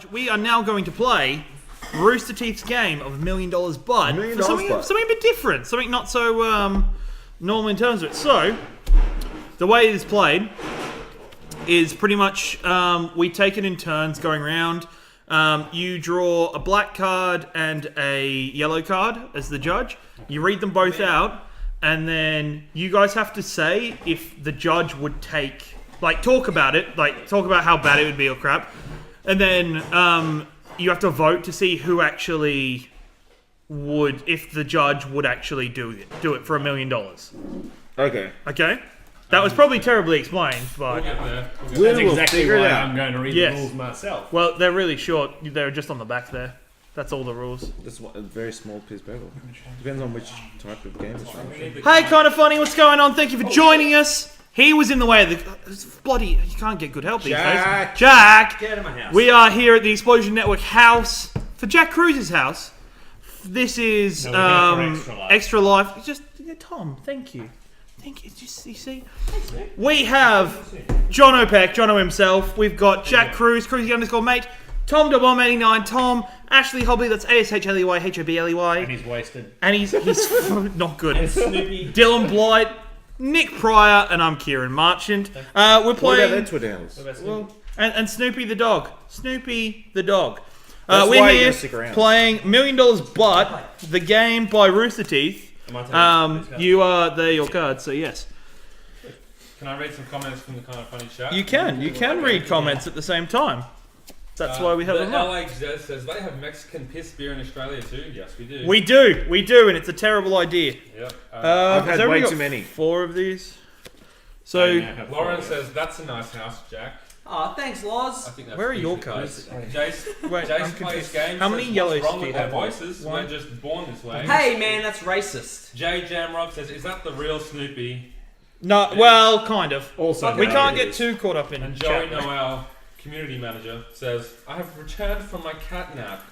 We are now going to play Rooster Teeth's game of $1 Million Bud. For something a bit different, something not so normal in terms of it. So, the way it is played is pretty much we take it in turns going around. You draw a black card and a yellow card as the judge. You read them both out, and then you guys have to say if the judge would take, talk about it, talk about how bad it would be or crap. And then you have to vote to see who actually would, if the judge would actually do it for $1 million. Okay. Okay? That was probably terribly explained, but... That's exactly why I'm going to read the rules myself. Well, they're really short. They're just on the back there. That's all the rules. That's a very small piece of paper. Depends on which type of game it's from. Hey, kind of funny. What's going on? Thank you for joining us. He was in the way of the... Bloody... You can't get good help these days. Jack! Get out of my house. We are here at the Explosion Network house. For Jack Cruz's house. This is Extra Life. Just... Tom, thank you. Thank you. Just, you see? We have Jono Peck, Jono himself. We've got Jack Cruz, Cruzy_mate. Tom DeBomb89, Tom. Ashley Hobley, that's ASHLEY, HOBLEY. And he's wasted. And he's not good. And Snoopy. Dylan Blight. Nick Pryor, and I'm Kieran Marchant. We're playing... What about their Twitter handles? Well, and Snoopy the dog. Snoopy the dog. That's we're why here you stick around. playing $1 Million But, the game by Rooster Teeth. You are... They're your cards, so yes. Can I read some comments from the Kind of Funny chat? You can read comments at the same time. That's why we have them up. LA Jazz says they have Mexican piss beer in Australia too. Yes, we do. We do, and it's a terrible idea. Yep. I've had way too many. 4 of these. So, Lauren says that's a nice house, Jack. Oh, thanks, Loz. I think that's where are your decent, cards? Jace plays games. How many says, yellows what's wrong do you with our have? voices? One. We're just born this way. Hey, man, that's racist. Jay Jamrock says, "Is that the real Snoopy?" No, well, kind of. Also, We can't get too caught up in And Joey chat. Noel, community manager, says, "I have returned from my cat nap."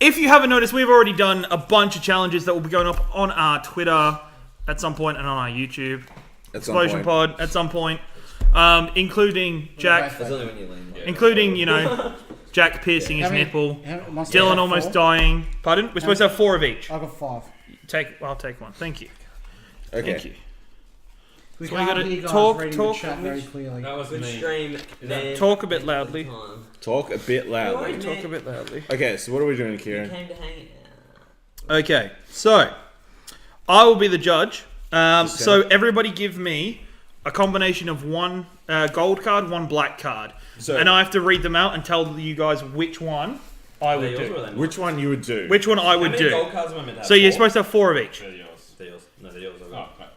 If you haven't noticed, we've already done a bunch of challenges that will be going up on our Twitter at some point and on our YouTube. Explosion Pod at some point. Including Jack, including, Jack piercing his nipple, Dylan almost dying. Pardon? We're supposed to have 4 of each. I got 5. I'll take one. Thank you. Okay. Thank you. We So can't we hear you gotta guys reading talk the chat very clearly. That was me. Stream. Talk a bit loudly. Talk a bit loudly. Talk a bit loudly. Okay, so what are we doing, You Kieran? came to hang out. Okay, so I will be the judge. So everybody give me a combination of 1 gold card, 1 black card. So- and I have to read them out and tell you guys which one I would do. Which one you would do? Which one I would How many do. gold cards am I meant to have? So you're 4? supposed to have 4 of each. They're yours. They're yours. No, they're yours.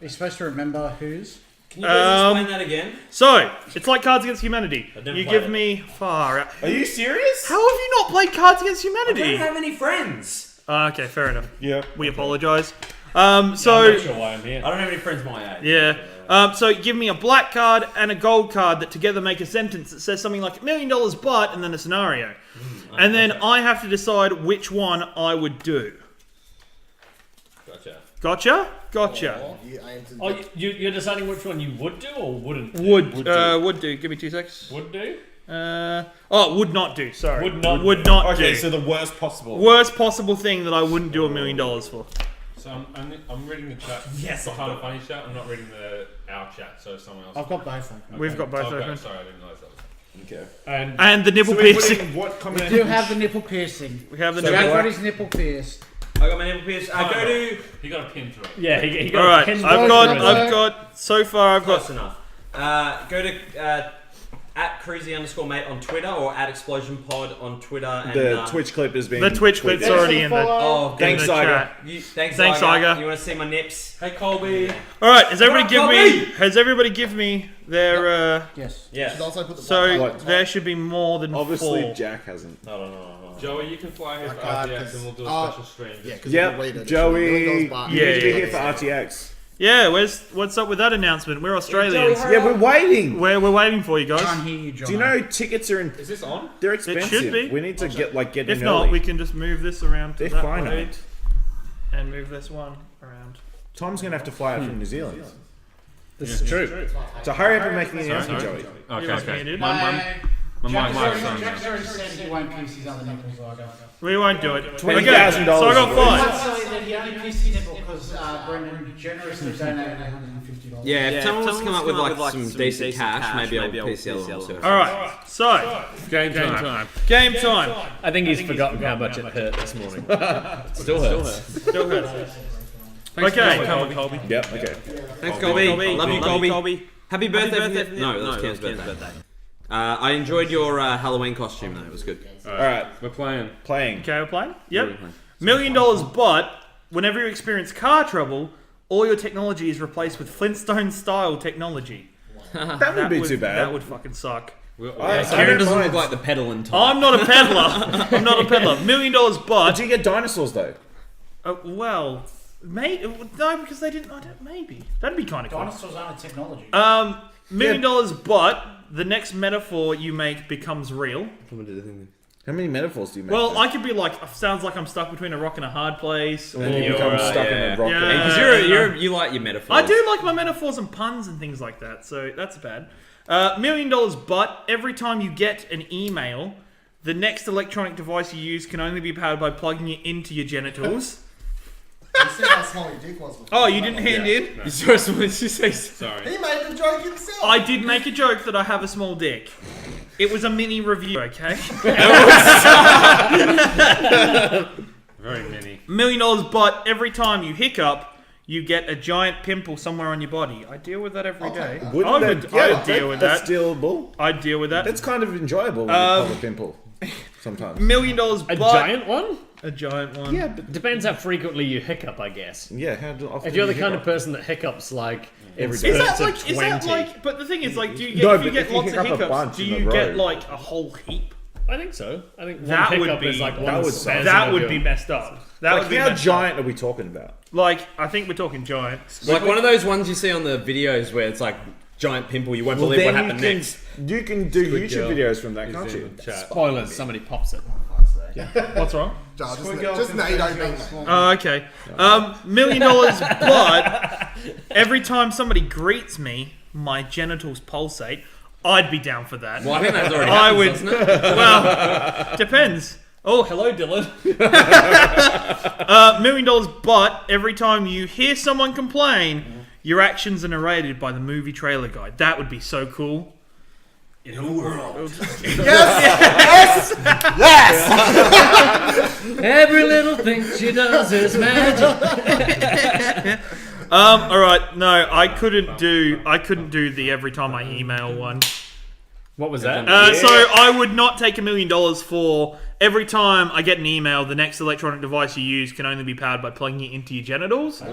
You're supposed to remember whose. Can you guys explain that again? So, it's like Cards Against Humanity. I didn't You play give it. me far out. Are you serious? How have you not played Cards Against I Humanity? don't have any friends. Okay, fair enough. Yeah. We apologise. I'm not sure why I'm here. I don't have any friends my age. Yeah. So give me a black card and a gold card that together make a sentence that says something like $1 Million But and then a scenario. And then I have to decide which one I would do. Gotcha. Gotcha? Oh, you're deciding which one you would do or wouldn't do? Would do. Give me 2 seconds. Would do? Would not do. Sorry. Would not Okay, do. so the worst possible. Worst possible thing that I wouldn't do $1 million for. So I'm reading the chat. Yes, the Kind of Funny chat. I'm not reading our chat. So someone else. I've got both of them. We've got both Okay, open. sorry, I didn't realise that was. Okay. And the nipple So we're piercing. putting what We combination? do have the nipple piercing. We have the So nipple. Jack got his nipple pierced. I got my nipple pierced. I go to. He got a pin through it. Yeah, he got Alright, a I've got, so far I've got, Close enough. Go to at Cruzy_mate on Twitter or at Explosion Pod on Twitter. And, The Twitch clip is being. the Twitch clip's tweeted. already in there. Oh, In Thanks, the Zyga. chat. Thanks, Thanks, Zyga. You want to see my nips? Hey, Colby. Alright, has everybody Colby! give me their, Yes. Yes. so What? there should be more than Obviously, 4. Jack hasn't. No. Joey, you can fly here for can't, RTX 'cause- and we'll do a special stream. Yep, Joey. You need to be Yeah. here for RTX. Yeah, what's up with that announcement? We're Australians. Joey, Yeah, we're waiting. We're waiting for you Can't guys. hear you, John. Do you know tickets are in? Is this on? They're expensive. be. We need to get get If in not, early. we can just move this around to They're that finite. weight and move this one around. Tom's gonna have to fly out from New Zealand. This is true. So hurry up and make the announcement, Joey. You guys muted. Jack's already said he won't pierce his other nipples either. We won't do it. $20,000. Okay, so I got He five. might say that he only pierced his nipple because Brendan generously donated $150. Yeah, if someone wants to come up with like some decent cash, maybe I'll PCL them. Alright, so, Game time. game time. I think he's forgotten how much it hurt this morning. Still hurts. Still hurts. Okay. Colby. Yep. Okay. Thanks, Colby. Love you, Colby. Happy birthday. No, that was Cam's birthday. I enjoyed your Halloween costume though, it was good. Alright. We're playing. Okay, we're playing? Yep. $1 million, but whenever you experience car trouble, all your technology is replaced with Flintstone-style technology. That would be too bad. That would fucking suck. Kieran doesn't look like the peddling type. I'm not a peddler. I'm not a peddler. $1 million, but... Do you get dinosaurs though? Well, no, because they didn't... I don't, maybe. That'd be kind of cool. Dinosaurs aren't a technology. $1 million, but the next metaphor you make becomes real. How many metaphors do you make? Well, I could be like, sounds like I'm stuck between a rock and a hard place. and then you become stuck in a rock. Yeah. Because you like your metaphors. I do like my metaphors and puns and things like that, so that's bad. $1 million, but every time you get an email, the next electronic device you use can only be powered by plugging it into your genitals. You said how small your dick was before. Oh, you didn't hand in? You saw someone say Sorry. He made the joke himself. I did make a joke that I have a small dick. It was a mini review, okay? Very many. $1 million, but every time you hiccup, you get a giant pimple somewhere on your body. I deal with that every day. I would deal with that. That's dealable. I'd deal with that. That's kind of enjoyable when you pop a pimple. Sometimes. $1 million, but... A giant one? A giant one. Yeah, but Depends how frequently you hiccup, I guess. yeah. How often If you're do the you kind of hiccup? person that hiccups like Every in day. spurts Is of 20. that like, but the thing is, like, do you get, No, if you but get if you lots of hiccup a hiccups, bunch do in a you get, row- like, a whole heap? I think so. I think one That would hiccup be- is like that one would spasm suck. That of would your- be messed up. That Like, would be how messed giant up. are we talking about? Like, I think we're talking giant. Like one of those ones you see on the videos where it's like giant pimple, you won't believe what happened next. You can do Squid YouTube girl. videos from that, can't you? Spoilers, somebody pops it. What's wrong? Just no, you don't mean that. Oh, okay. $1 million, but every time somebody greets me, my genitals pulsate. I'd be down for that. Well, I think that's already I happened, would. doesn't it? Well, depends. Oh, hello, Dylan. $1 million, but every time you hear someone complain, your actions are narrated by the movie trailer guide. That would be so cool. In a world. Every little thing she does is magic. All right. No, I couldn't do the every time I email one. What was that? So I would not take $1 million for every time I get an email, the next electronic device you use can only be powered by plugging it into your genitals.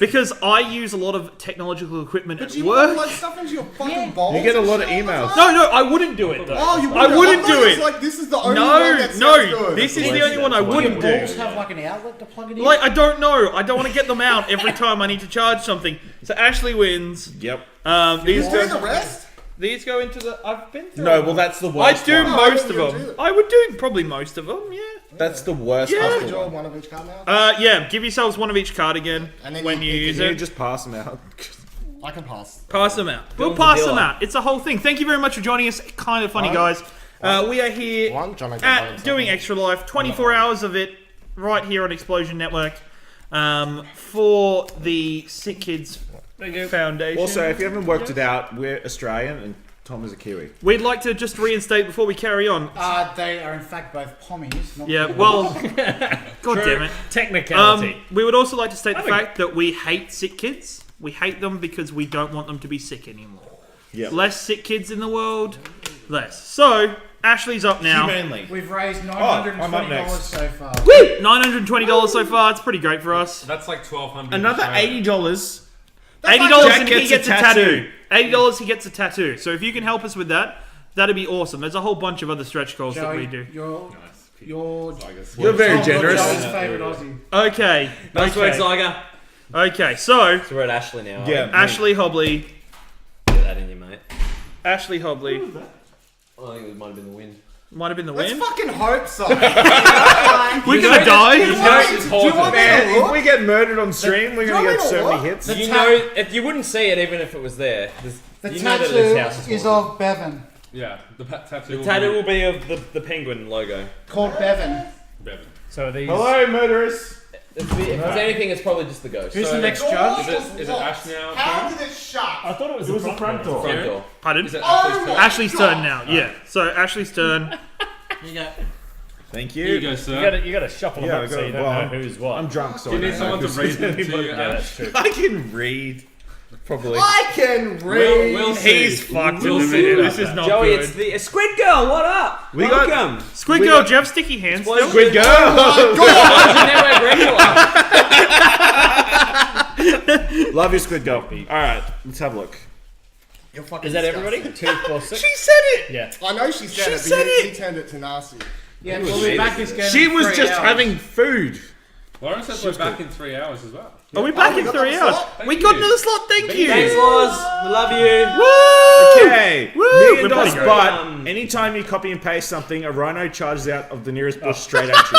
Because I use a lot of technological equipment But at you work. like stuff into your fucking balls. You get a and lot of shit all the emails. time? No, I wouldn't do it though. Oh, you I wouldn't do It's it. like this is the only one that sounds No, good. this is the only one I wouldn't Do your balls do. have like an outlet to plug it in? Like, I don't know. I don't want to get them out every time I need to charge something. So Ashley wins. Yep. These Doing go. the rest? These go into the. I've been through. No, them. well, that's the I worst. do one. most of I wouldn't them. do it. I would do probably most of them. Yeah. That's the worst. Yeah. possible Enjoy one. one of each card now. Yeah. Give yourselves one of each card again And then when you use Can you it. just pass them out? I can pass. Pass them out. We'll Dylan's a pass them dealer. out. It's a whole thing. Thank you very much for joining us. Kind of funny, guys. We are here at Doing Extra Life. 24 hours of it right here on Explosion Network for the SickKids Foundation. Also, if you haven't worked it out, we're Australian and Tom is a Kiwi. We'd like to just reinstate before we carry on. They are in fact both pommies. Not Yeah, Kiwis. well, God damn it. Technicality. We would also like to state the fact that we hate sick kids. We hate them because we don't want them to be sick anymore. Yep. Less sick kids in the world, less. So, Ashley's up now. Humanely. We've raised I'm up $920 next. so far. Woo! $920 so far. It's pretty great for us. That's like $1,200. Another $80. $80 Jack and he gets gets a a tattoo. $80 he gets a tattoo. So if you can help us with that, that'd be awesome. There's a whole bunch of other stretch goals that we do. You're very generous. Joe's favourite Aussie. Okay. Nice work, Okay. Zyger. Okay, so So we're at Ashley now. Yeah. Ashley Hobley. Get that in you, mate. Ashley Hobley. Oh, I think it might have been the wind. Might have been the Let's win. fucking hope so. We're gonna die. Do you want me Man, to if look? we get murdered on stream, we're gonna you get want me so to many look? hits. You know, if you wouldn't see it even if it was there. The You know that this tattoo house is is haunted. of Bevan. Yeah, the tattoo. The tattoo will be of the penguin logo. Called Bevan. Bevan. So are these. Hello, murderers. If it's anything, it's probably just the ghost. Who's So- the next judge? Is it Ash now? How did it shut? I thought it was, It was the front door. Front door. Pardon? Is it Oh Ashley's turn? my Ashley's God. turn now. Yeah. So Ashley's turn. You go. Thank Here you you. go, sir. You gotta shuffle them Yeah, up I so got- you don't well, know who's what. I'm drunk, so Do you I need don't someone know to who's- read them to you, Yeah, Ash? that's true. I can read. Probably. I can read. We'll see. He's fucked We'll in the see video. about This is that. not Joey, good. it's the Squid Girl. What up? We got- Welcome. Squid we Girl, got- do you have sticky hands still? Squid girl. Network regular. Love you, Squid Girl. All right, let's have a look. You're fucking Is that disgusting. everybody? 2, 4, 6? She said it! Yeah. I know she said She it, said but it. he turned it to nasty. Yeah, we'll be back again. She in was 3 just hours. having food. Lauren says we're back in 3 hours as well. Are we back we in got 3 another hours? slot? We Thank got you. another slot, thank you! Thanks, Laws. We love you. Woo! Okay, Woo! $1 million We're pretty good. but anytime you copy and paste something, a rhino charges out of the nearest bush straight at you.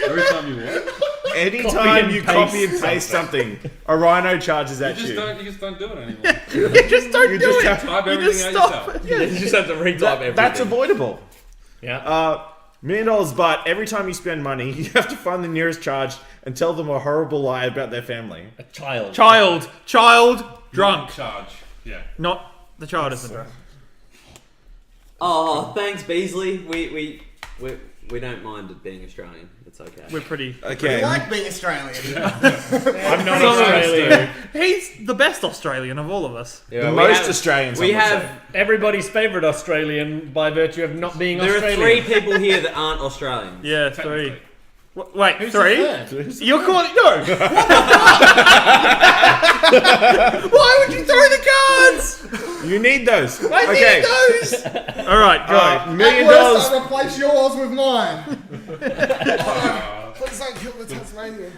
Every time you what? Anytime and you paste copy and paste something, a rhino charges at You you. just don't do it anymore. You just don't You do just it! have- Type You everything just out stop yourself. it. Yeah. You just have to retype everything. That's avoidable. Yeah. $1 million, but every time you spend money, you have to find the nearest charge and tell them a horrible lie about their family. A child. Child, drunk. Charge. Yeah. Not the child isn't drunk. Oh, thanks, Beasley. We don't mind it being Australian. It's okay. We're pretty. Okay. You like being Australian. I'm not Some of us Australian. He's the best Australian of all of us. Yeah, The we most have- Australians. We I would have. say. Everybody's favourite Australian by virtue of not being There are Australian. 3 people here that aren't Australians. Yeah, Technically. 3. Wait, Who's 3? the third? You're calling. No! Why would you throw the cards? You need those. I okay. need those! Alright, go. $1 million. At worst, I replace yours with mine. Please don't kill the Tasmanian.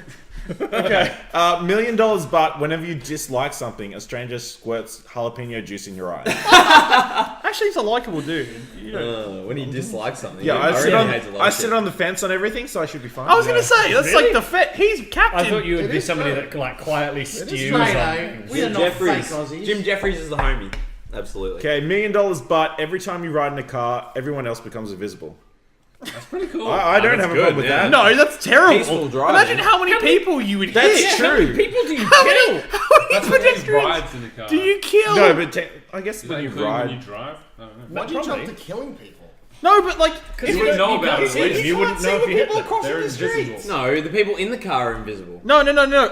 Okay. $1 million, but whenever you dislike something, a stranger squirts jalapeno juice in your eye. Actually, he's a likable dude. You know. When he dislikes something. Yeah, I hates sit on the fence on everything, so I should be fine. I was gonna say, that's Really? like the fit. He's captain. I thought you would It be is somebody true. that like quietly stews Mate, on. we are Jim not fake Jeffries. Aussies. Jim Jeffries is the homie. Absolutely. Okay, $1 million, but every time you ride in a car, everyone else becomes invisible. That's pretty cool. I don't have a problem with that. No, that's terrible. Peaceful driving. Imagine how many people you would That's hit. true. People do you How kill? many That's what he pedestrians rides in the car. do you kill? No, but I guess Is that when you including when you ride. drive? I don't know. Why do you Probably. jump to killing people? No, but like, if you wouldn't know about it, you, at least. You wouldn't know if you hit people them. crossing They're the invisible. streets. No, the people in the car are invisible. No.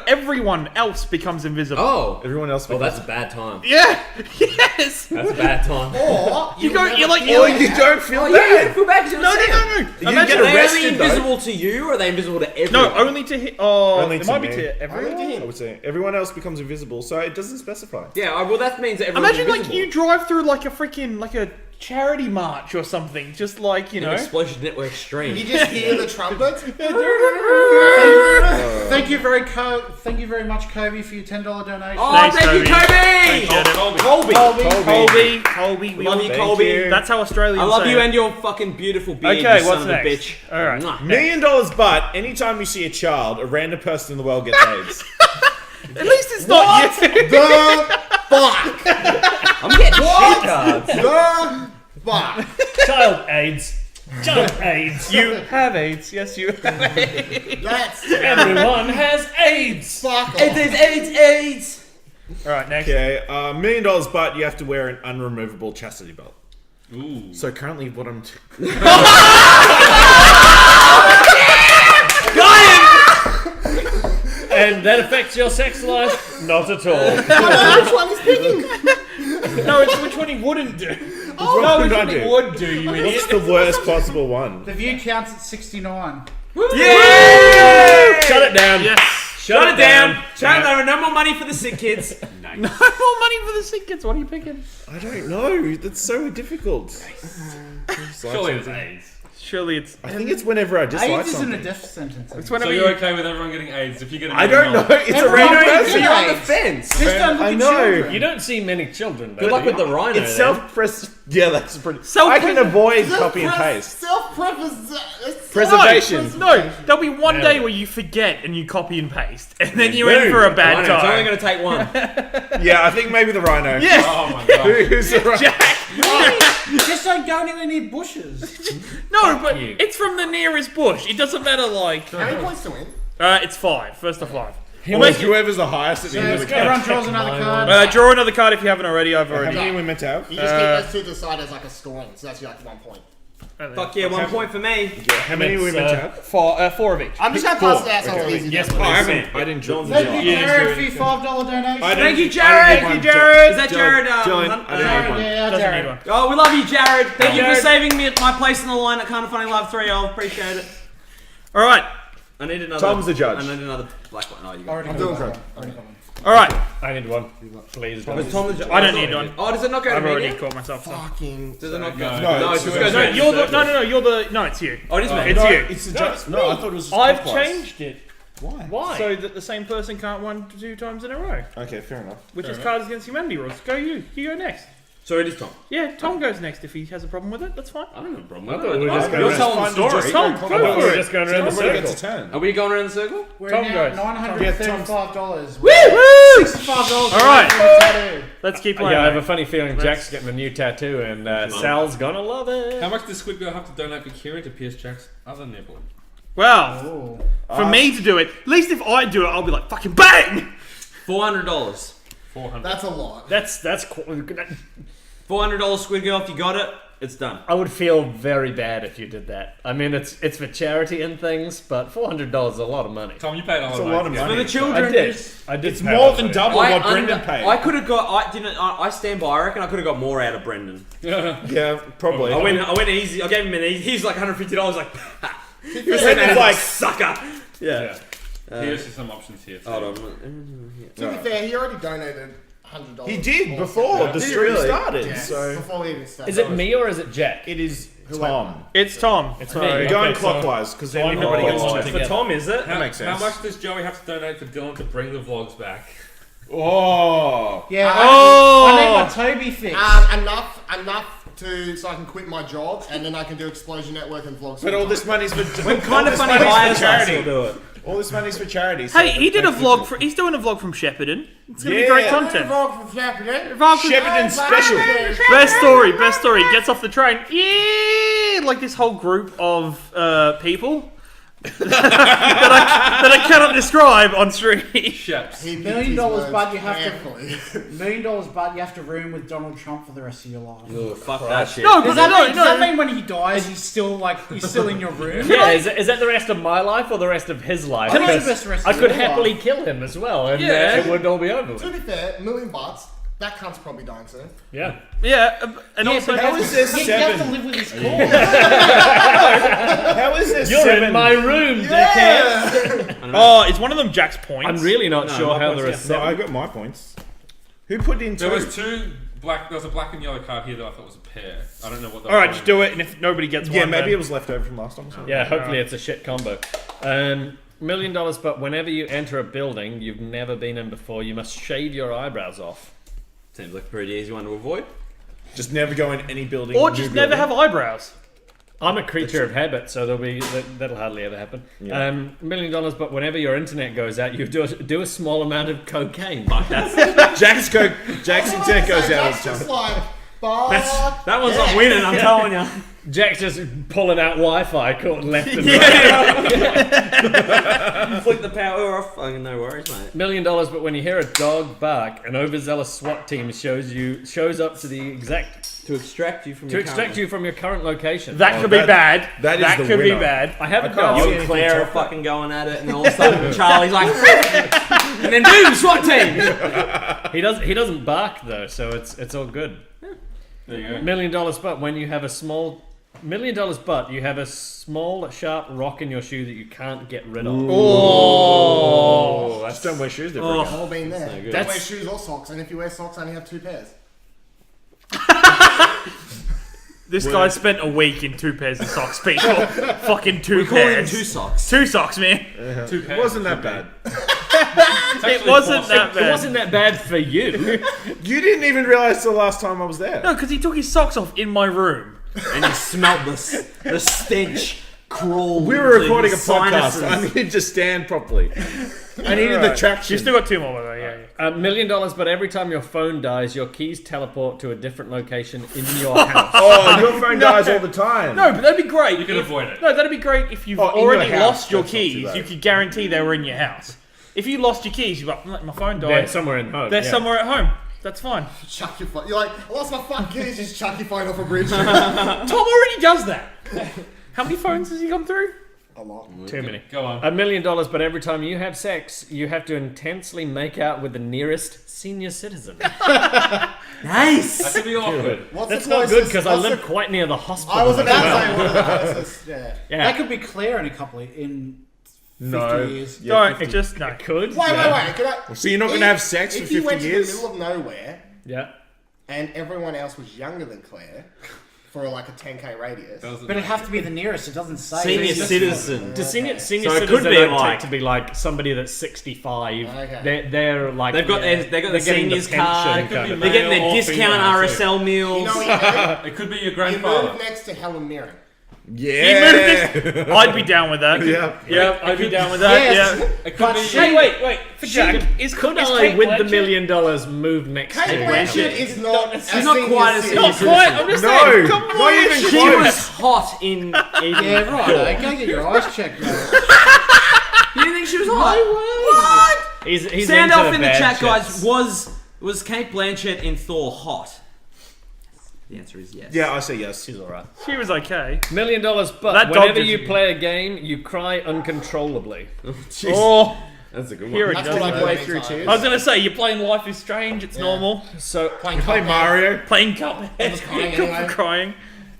Everyone else becomes invisible. Oh. Everyone else Oh, becomes that's a bad time. Yeah. Yes. That's a bad time. Or You go. You're like. Oh, you don't feel Yeah, bad. feel bad 'cause you're No. You Imagine get Are they arrested, only though. invisible to you, or are they invisible to everyone? No, only to hit. Oh, Only it to might be me. to everyone. I would say everyone else becomes invisible, so it doesn't specify. Yeah, well, that means that everyone's Imagine like invisible. you drive through like a freaking like a charity march or something, just like you know. Explosion Network stream. you just hear the trumpet. Thank you very much, Kobe, for your $10 donation. Oh, Thanks, thank you, Kobe. Kobe! Colby. Colby, we Love all- you, Thank Colby. you. That's how Australians I love say you it. and your fucking beautiful beard, Okay, you what's son next? of a bitch. All right. Mwah. $1 million, but anytime you see a child, a random person in the world gets AIDS. At least it's not you. The fuck. I'm getting shit cards. The fuck. Child AIDS. Child AIDS. You have AIDS. Yes, you have AIDS. That's Everyone has AIDS. fuck off. AIDS. All right, next. Okay, $1 million, but you have to wear an unremovable chastity belt. Ooh. So currently, what I'm And that affects your sex life? Not at all. Which one is picking? No, it's which one he wouldn't do. what No, which would I one he do? would do, you idiot. What's the worst possible one? The view counts at 69. Shut it down. Yes. Shut it down. Shut it down. No more money for the sick kids. No more money for the SickKids. What are you picking? I don't know. That's so difficult. Surely it's AIDS. Surely it's. I think it's whenever I dislike AIDS isn't a something. death sentence. It's So whenever you're you. okay with everyone getting AIDS if you get? I don't know. It's a Everyone random gets person. You're on the AIDS. fence. Just don't look I at know. children. You don't see many children. Good luck with the rhino. It's then. self-press. Yeah, that's pretty. Self- I can avoid copy and paste. Self-preface. Preservation. No, there'll be one day where you forget and you copy and paste, and then you're in for a bad Rhino, it's only time. going to take one. Yeah, I think maybe the rhino. Yeah, Oh my god. Who's the rhino? Jack. Just don't go anywhere near bushes. No, but it's from the nearest bush. It doesn't matter. Like, How many points to win? it's 5. First of 5. Well, whoever's the highest at the end of the game. Everyone draws another card. Draw another card if you haven't already. I've How already. many we meant to have? You just keep those two to the side as like a scoring, so that's like 1 point. Fuck yeah, 1 point for me. How many we meant to have? 4 of each. I'm just gonna pass it out so it's easy. Yes, Oh, I please. haven't. I didn't draw. Thank you, Jared, for your $5 donation. Thank you, Jared. Thank you, Jared. Is that Jared? John, I didn't have one. Yeah, Doesn't Jared. need one. Oh, we love you, Jared. Thank you for Jared. saving me my place in the line at Kind of Funny Love 3. I appreciate it. All right. I need another. Tom's the judge. I need another black one. Oh, you got it. I'm doing great. All right. I need one. Please. Was Tom the judge? I don't need one. Oh, does it not go to I've me? already again? caught myself. So. Fucking. Does it not go? No, it it's just yours. goes No, around you're the the. No. You're the. No, it's you. Oh, it is me. It's you. It's the judge. No, I thought it was. I've clockwise. changed it. Why? So that the same person can't 1 to 2 times in a row, Okay, fair enough. which is Cards Against Humanity rules. Go you. You go next. So it is Tom. Yeah, Tom goes next if he has a problem with it. That's fine. I don't have a problem I with thought it. we were just You're going telling the around. story. Tom, I go thought for we were it. just going around the Everybody gets a circle. turn. Are we going around the circle? We're Tom now goes. $935. Woo! $65. All right. Tattoo. Let's keep playing. Yeah, I have a funny feeling Jack's getting a new tattoo, and Sal's gonna love it. How much does Squid Girl have to donate for Kieran to pierce Jack's other nipple? Well, for me to do it, at least if I do it, I'll be like fucking bang. $400. 400. That's a lot. That's $400 Squid Girl. If you got it, it's done. I would feel very bad if you did that. I mean, it's for charity and things, but $400 is a lot of money. Tom, you paid It's a lot of For money. the children. I did. I did. It's pay more that than money. double what Brendan paid. I could have got. I stand by. I reckon I could have got more out of Brendan. Yeah, probably. I went easy. I gave him an easy. He's like $150. Like, He was like, sucker. Yeah. Here's some options here. Hold on. To be fair, he already donated $100. he did before the Did he stream really? started. Yes, So before we even started. Is it me or is it Jack? it is Tom. It's Tom. It's So- me. We're going Okay, so- clockwise because then I'm everybody all gets a on turn. together. For Tom, is it? That makes sense. How much does Joey have to donate for Dylan to bring the vlogs back? Oh. Yeah, Oh. I need my Toby fix. Enough to so I can quit my job and then I can do Explosion Network and vlogs. But all this money's for Kind of funny hires us. He'll do it. All this money's for charity. So Hey, he did a vlog. He's doing a vlog from Shepparton. It's gonna be great content. Shepparton special. Best story. Best story. Gets off the train. Yeah, like this whole group of people that I cannot describe on stream. Sheps. He $1 million, but you have carefully. to $1 million, but you have to room with Donald Trump for the rest of your life. Oh, fuck that shit. No, but Does that no. mean when he dies, he's still in your room? Yeah, is that the rest of my life or the rest of his life? I think it's Because the rest I of could your happily life. kill him as well, and Yeah. it would all be over To with. be fair, $1 million, that cunt's probably dying soon. Yeah. Yeah, and also How is there You have to seven? live with his cause. How is there You're seven? in my room, dickhead. oh, is one of them Jack's points? I'm really not No, sure my how points, there are yeah. So seven. I got my points. Who put in two? There was two black. There was a black and yellow card here that I thought was a pair. I don't know what. All right, just do it, and if nobody gets Yeah, one, maybe then- it was left over from last time or something. Yeah, hopefully it's a shit combo. $1 million, but whenever you enter a building you've never been in before, you must shave your eyebrows off. Seems like a pretty easy one to avoid. Just never go in any building. or new just never building. have eyebrows. I'm a creature of habit, so that'll hardly ever happen. Yeah. $1 million, but whenever your internet goes out, you do a small amount of cocaine. Jack's internet goes out all That's the just time. like, fuck. That one's not winning, I'm telling you. Jack's just pulling out Wi-Fi, caught left and right. Flick the power off. Fucking no worries, mate. $1 million, but when you hear a dog bark, an overzealous SWAT team shows up to the exact To extract you from to extract you from your current location. That could be bad. that is the could be winner. bad. I haven't I got can't You see and Claire are anything top fucking going at it, and all of a sudden Charlie's like, and then boom, SWAT team. He doesn't bark though, so it's all good. There you go. $1 million, but when you have a small $1 million, but you have a small sharp rock in your shoe that you can't get rid of. Oh, just don't wear shoes. They're I've all been there. so good. Don't wear shoes or socks, and if you wear socks, only have 2 pairs. This guy spent a week in 2 pairs of socks, people. Fucking 2 We call him pairs. 2 socks. 2 socks, man. Two It pairs. wasn't that bad. It wasn't that It bad. wasn't that bad for you. You didn't even realize the last time I was there. No, because he took his socks off in my room. And you smelled the stench. crawl. We were into recording a his podcast. sinuses. I needed to stand properly. I needed the traction. You've still got 2 more, by the way. Yeah. $1 million, but every time your phone dies, your keys teleport to a different location in your house. Oh, your phone dies all the time. No, but that'd be great. You can avoid it. No, that'd be great if you've Oh, in your already house, lost your that's not too keys. bad. You could guarantee they were in your house. If you lost your keys, you're like, my phone They're died. somewhere in home. They're yeah. somewhere at home. That's fine. Chuck your phone. You're like, I lost my fucking keys. Just chuck your phone off a bridge. Tom already does that. How many phones has he gone through? A lot. Too many. Go on. $1 million, but every time you have sex, you have to intensely make out with the nearest senior citizen. That Nice. could be awkward. What's That's the not closest? good because I what's live the- quite near the hospital. I was about to say one of the closest. Yeah. Yeah. That could be clear in a couple of, in 50 No. years. Yeah, Don't. Just no. Could. Wait. Can I? So you're not going to have sex for If you 50 went to years? the middle of nowhere Yeah. and everyone else was younger than Claire for like a 10k radius. That was But it'd have to be the nearest. It doesn't say. Senior citizen. To senior So it citizen, could be I'd like- take to be like somebody that's 65. Okay. They're like They've got yeah, their they're getting seniors the pension card. kind of They're getting their thing. discount RSL meals. You know what you do? It could be your You grandfather. move next to Helen Mirren. Yeah. I'd be down with that. Yeah. Yeah, I'd be down with that. Yes. Yeah. It could be. Hey, wait. For Jack, Could is I, Kate with the Blanchett- $1 million, move next to Kate him? Blanchett is not. She's not quite as Not quite. I'm just No. saying. Come Not on. even She close. was hot in. Yeah, right. Go get your eyes checked, mate. You didn't think she was hot? What? He's Sound into off in the bad chat, shits. guys. Was Kate Blanchett in Thor hot? The answer is yes. Yeah, I say yes. She's alright. She was okay. $1 million, but That dog whenever gives you you- play a game, you cry uncontrollably. Oh, That's a good here one. it That's what I goes. do Play many through times. tears. I was gonna say you're playing Life is Strange. It's normal. So Playing Play Cuphead. Mario. Playing Cuphead. crying Good anyway. for crying.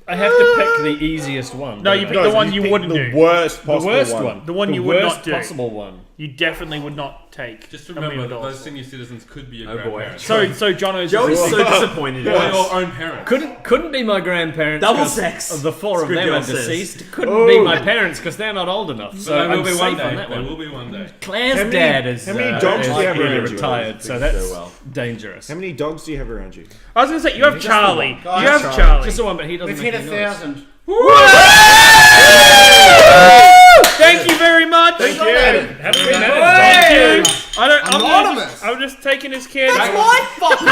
I have to pick the easiest one. No, don't you I? pick the one you pick wouldn't the do. worst the possible worst one. The one The you would worst not do. possible one. You definitely would not take. Just $1 remember million. that those senior citizens could be your Oh, boy. grandparents. So Jono's. Joey's so disappointed. in Or us. your own parents. Couldn't be my grandparents. Double 'cause sex. The four of Screw them girl are says. deceased. Couldn't be my parents because they're not old enough. So there will I'm be safe one on day. that There one. will be one day. Claire's How many- dad is how many dogs is do you have really around you? retired, so Think that's so well. dangerous. How many dogs do you have around you? I was gonna say you have Charlie. You Guys, have Charlie. Charlie. Just the one, but he doesn't We've make hit any noise. 1,000. Thank you very much. Thank you. Haven't we met? Thank you. Anonymous. I'm just taking his kid. My fucking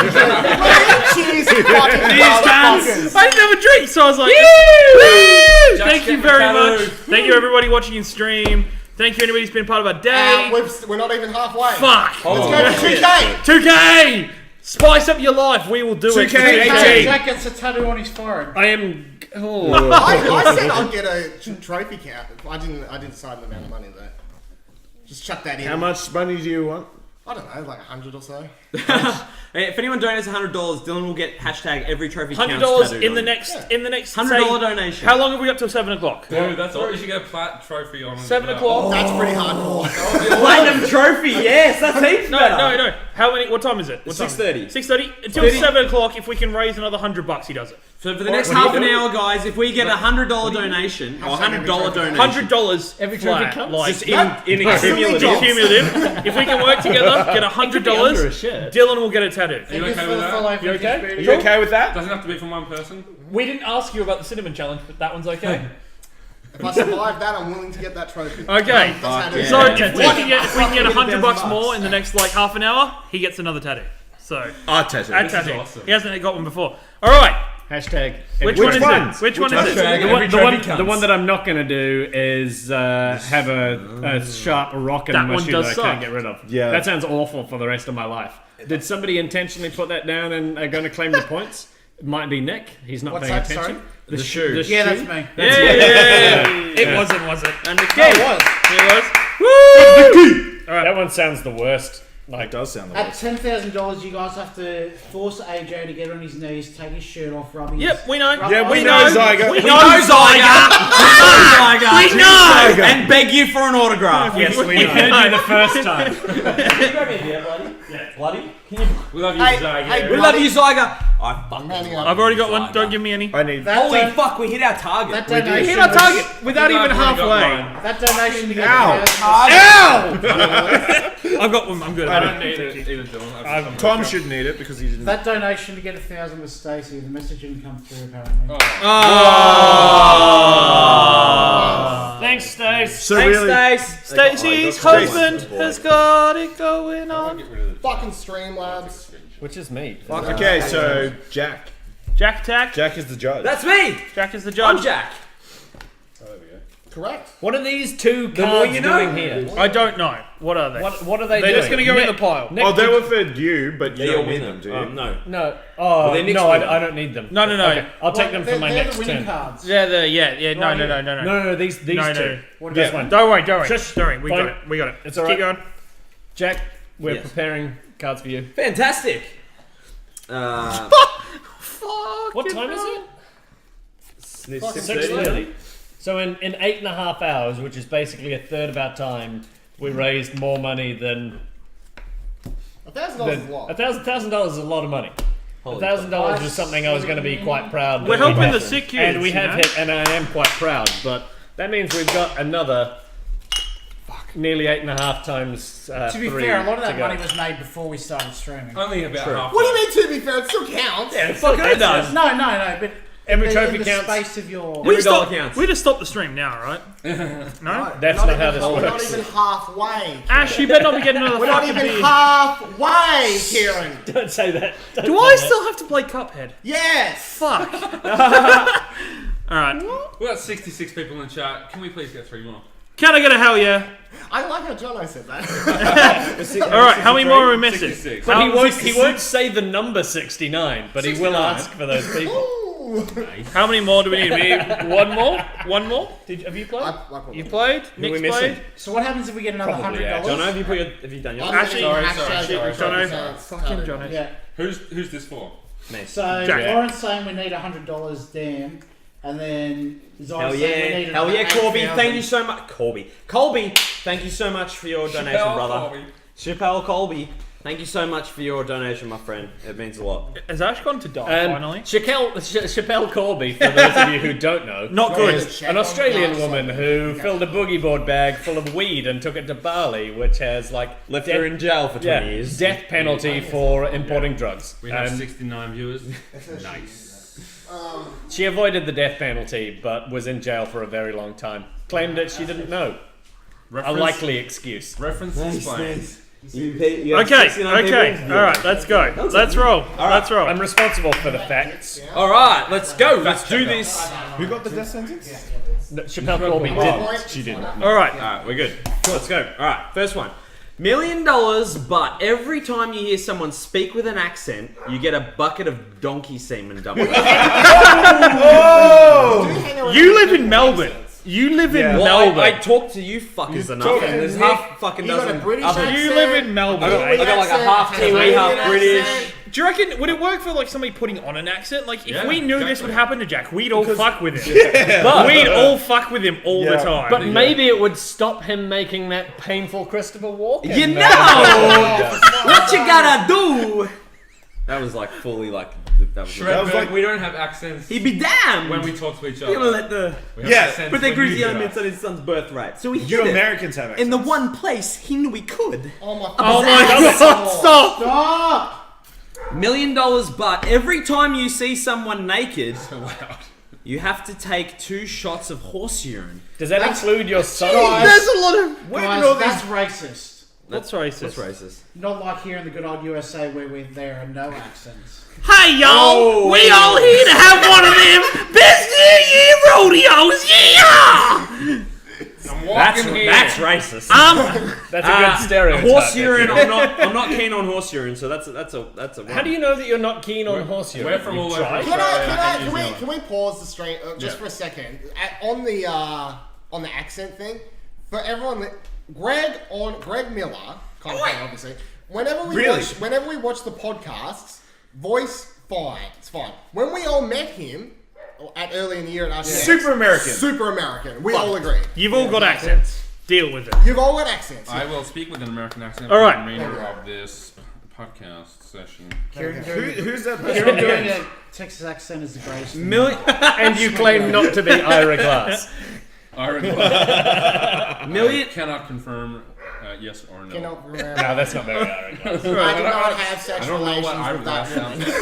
cheese fucking motherfuckers. I didn't have a drink, so I was like, Woo! Thank you get very McCallum. much. Thank you everybody watching in stream. Thank you anybody who's been part of our day. We're not even halfway. Fuck. Let's go to 2K. 2K. Spice up your life. We will do it. 2K. Jack gets a tattoo on his forehead. I am. Oh. I said I'd get a trophy count. I didn't decide the amount of money though. Just chuck that in. How much money do you want? I don't know, like 100 or so. Hey, if anyone donates $100, Dylan will get hashtag every trophy counts $100 tattooed in on the him. next $100 say- donation. How long have we got till 7 o'clock? Dude, that's all. You should get a plat trophy on. 7 o'clock. That's pretty hardcore. Platinum trophy, yes, that's heaps No, better. no. How many? What time is it? What time? 6:30. 6:30 until 7 o'clock. If we can raise another $100, he does it. So for the next what do you half an do? hour, guys, if we get a $100 donation or $100 donation, $100 Every flat, trophy counts? like Just in cumulative. If we can work together, get Under a $100. shirt. Dylan will get a tattoo. Are you okay with that? You okay? Are you okay with that? Doesn't have to be from one person. We didn't ask you about the cinnamon challenge, but that one's okay. If I survive that, I'm willing to get that trophy. Okay. That's how it is. So if we can get $100 more in the next like half an hour, he gets another tattoo. So Our tattoo. a This is tattoo. awesome. He hasn't got one before. All right. Hashtag. Which every one is one? it? Which one is it? The one that I'm not going to do is have a sharp rocket That in my one shoe does that I suck. can't get rid of. Yeah. That sounds awful for the rest of my life. Did somebody intentionally put that down and are going to claim the points? It might be Nick. He's not What's paying that, attention. sorry? The shoe. Yeah, that's me. It wasn't, was it? and the It was. That one sounds the worst. It Like, does sound the At worst. $10,000, you guys have to force AJ to get on his knees, take his shirt off, rub his... Yep, we know. Yeah, we We know, know. Zyga. We We know know Zyga! We know! And beg you for an autograph. yes, we heard you the first time. We love you, Hey, Zag. hey, We love you, Zyga. I I'm fucking handing love up. I've already got one. Don't give me any. I need. That, Holy don- fuck, we hit our target. that We donation... hit our was- target without even I've already got halfway. mine. That donation to get Ow. $1,000... I've got one. I'm good. I don't need it either, Dylan. I'm Tom should need it because he didn't. That donation to get 1,000 was Stacey. The message didn't come through, apparently. Oh. So Thanks, really, Stace. Stacey's husband has got it going on. Fucking Streamlabs. Which is me. okay, so Jack. Jack attack. Jack is the judge. That's me. Jack is the I'm judge. Jack. Correct. What are these two The more cards you know. doing here? I don't know. What are they? What are they They're doing? just going to go in the pile. Nick, Oh, they were for you, but you You're don't need winner. them, do you? No. No. Oh, they're Nick's no, winner. I don't need them. No. Okay, I'll take them for my they're next the winning turn. cards. Yeah, no. No, these No, two. no. What This about one. Don't worry. Shush. Don't worry. We Fine. got it. We got it. It's Keep all right. going. Jack, we're Yes. preparing cards for you. Fantastic. Fuck. What time is it? 6:30. 6:30. So in 8.5 hours, which is basically a third of our time, we raised more money than $1,000 is a lot. $1,000 is a lot of money. $1,000 was something I was going to be quite proud. We're that we helping got. the sick kids. And we have hit, and I am quite proud. But that means we've got another nearly 8.5 times. To be 3 fair, a lot of to that go. money was made before we started streaming. Only about half. What do you mean, to be fair? It still counts. Yeah, fuck it does. No, but Every in trophy the counts. space of your. We Every dollar stop. counts. We just stop the stream now, right? No. That's not how this We're not works. even halfway. Ash, you better not be getting another We're not fucking even beer. halfway, Kieran. Don't say that. Don't Do say I that. still have to play Cuphead? Yes. Fuck. All right. We got 66 people in the chat. Can we please get 3 more? Can I get a hell yeah? I like how Jono said that. All right. How many more are we missing? 66. But he won't. 66. He won't say the number 69, but he will 69. ask for those people. Ooh. How many more do we need? We need one more. One more. Have you played? You played. we Nick's missing? played. So what happens if we get another Probably, yeah. $100? Jono, have you done your? Actually, Jono. Fucking Jono. Yeah. Who's this for? So Jack. Lauren's saying we need $100, damn, and then Hell Zion's saying we yeah! need Hell yeah, another Corby! 8,000. Thank you so much, Colby, thank you so much for your donation, Chappelle brother. Colby. Chappelle Colby, thank you so much for your donation, my friend. It means a lot. Has Ash gone to die finally? Chappelle Corby, for those of you who don't know, Not good. an Australian woman who filled a boogie board bag full of weed and took it to Bali, which has like Left her in jail for 20 years. death penalty for importing drugs. We have And 69 viewers. Nice. she avoided the death penalty, but was in jail for a very long time. Claimed that she didn't know. A likely excuse. Reference explained. You have Okay. 69 Okay. people? All right. Let's go. Let's roll. Let's roll. I'm responsible for the facts. All right, let's go. Let's do this. Who got the death sentence? No, Chappelle Corby didn't. She didn't. All right. All right, we're good. Let's go. All right, first one. $1 million, but every time you hear someone speak with an accent, you get a bucket of donkey semen dumped. You live in Melbourne. You live in Well, Melbourne. I talk to you fuckers enough, and there's half fucking You got a dozen British other- accent. You live in Melbourne. I got like a half Kiwi, half British. Do you reckon would it work for like somebody putting on an accent? Like if Yeah, we knew this exactly. would happen to Jack, we'd all fuck with him. But we'd all fuck with him all the time. But maybe it would stop him making that painful Christopher Walken. You know what you gotta do. That was like fully like that was. Shredberg, we don't have accents He'd be damned when we talk to each You're gonna other. let the We have Yeah, accents protect when you Greasy do elements that. on his son's birthright. So he You hid it Americans have accents. in the one place he knew he could. Oh my oh my god! Stop! Stop! $1 million, but every time you see someone naked, you have to take 2 shots of horse urine. Does that include your son? There's a lot of. Guys, that's racist. That's racist. That's racist. Not like here in the good old USA where there are no accents. Hey y'all, Oh, we wait. all here to have one of them best New Year rodeos, yeah! I'm walking here. That's racist. That's a good stereotype. Horse urine. I'm not keen on horse urine, so that's a. How do you know that you're not keen on horse urine? We're from You've all over tried? Australia. Can we pause the stream just for a second on the accent thing for everyone? Greg Miller, kind of thing, obviously. Whenever we watch the podcasts, voice fine, it's fine. When we all met him early in the year at RTX, Super American. super American. We all agree. You've all got accents. Deal with it. You've all got accents. I will speak with an American accent All right. for the remainder of this podcast session. Who's that Kieran person? doing a Texas accent is the greatest. thing. And you claim not to be Ira Glass. Million. I cannot confirm yes or no. Cannot remember. No, that's not very Ira Glass. I do not have I sexual don't know what relations Ira with Glass that sounds woman. like.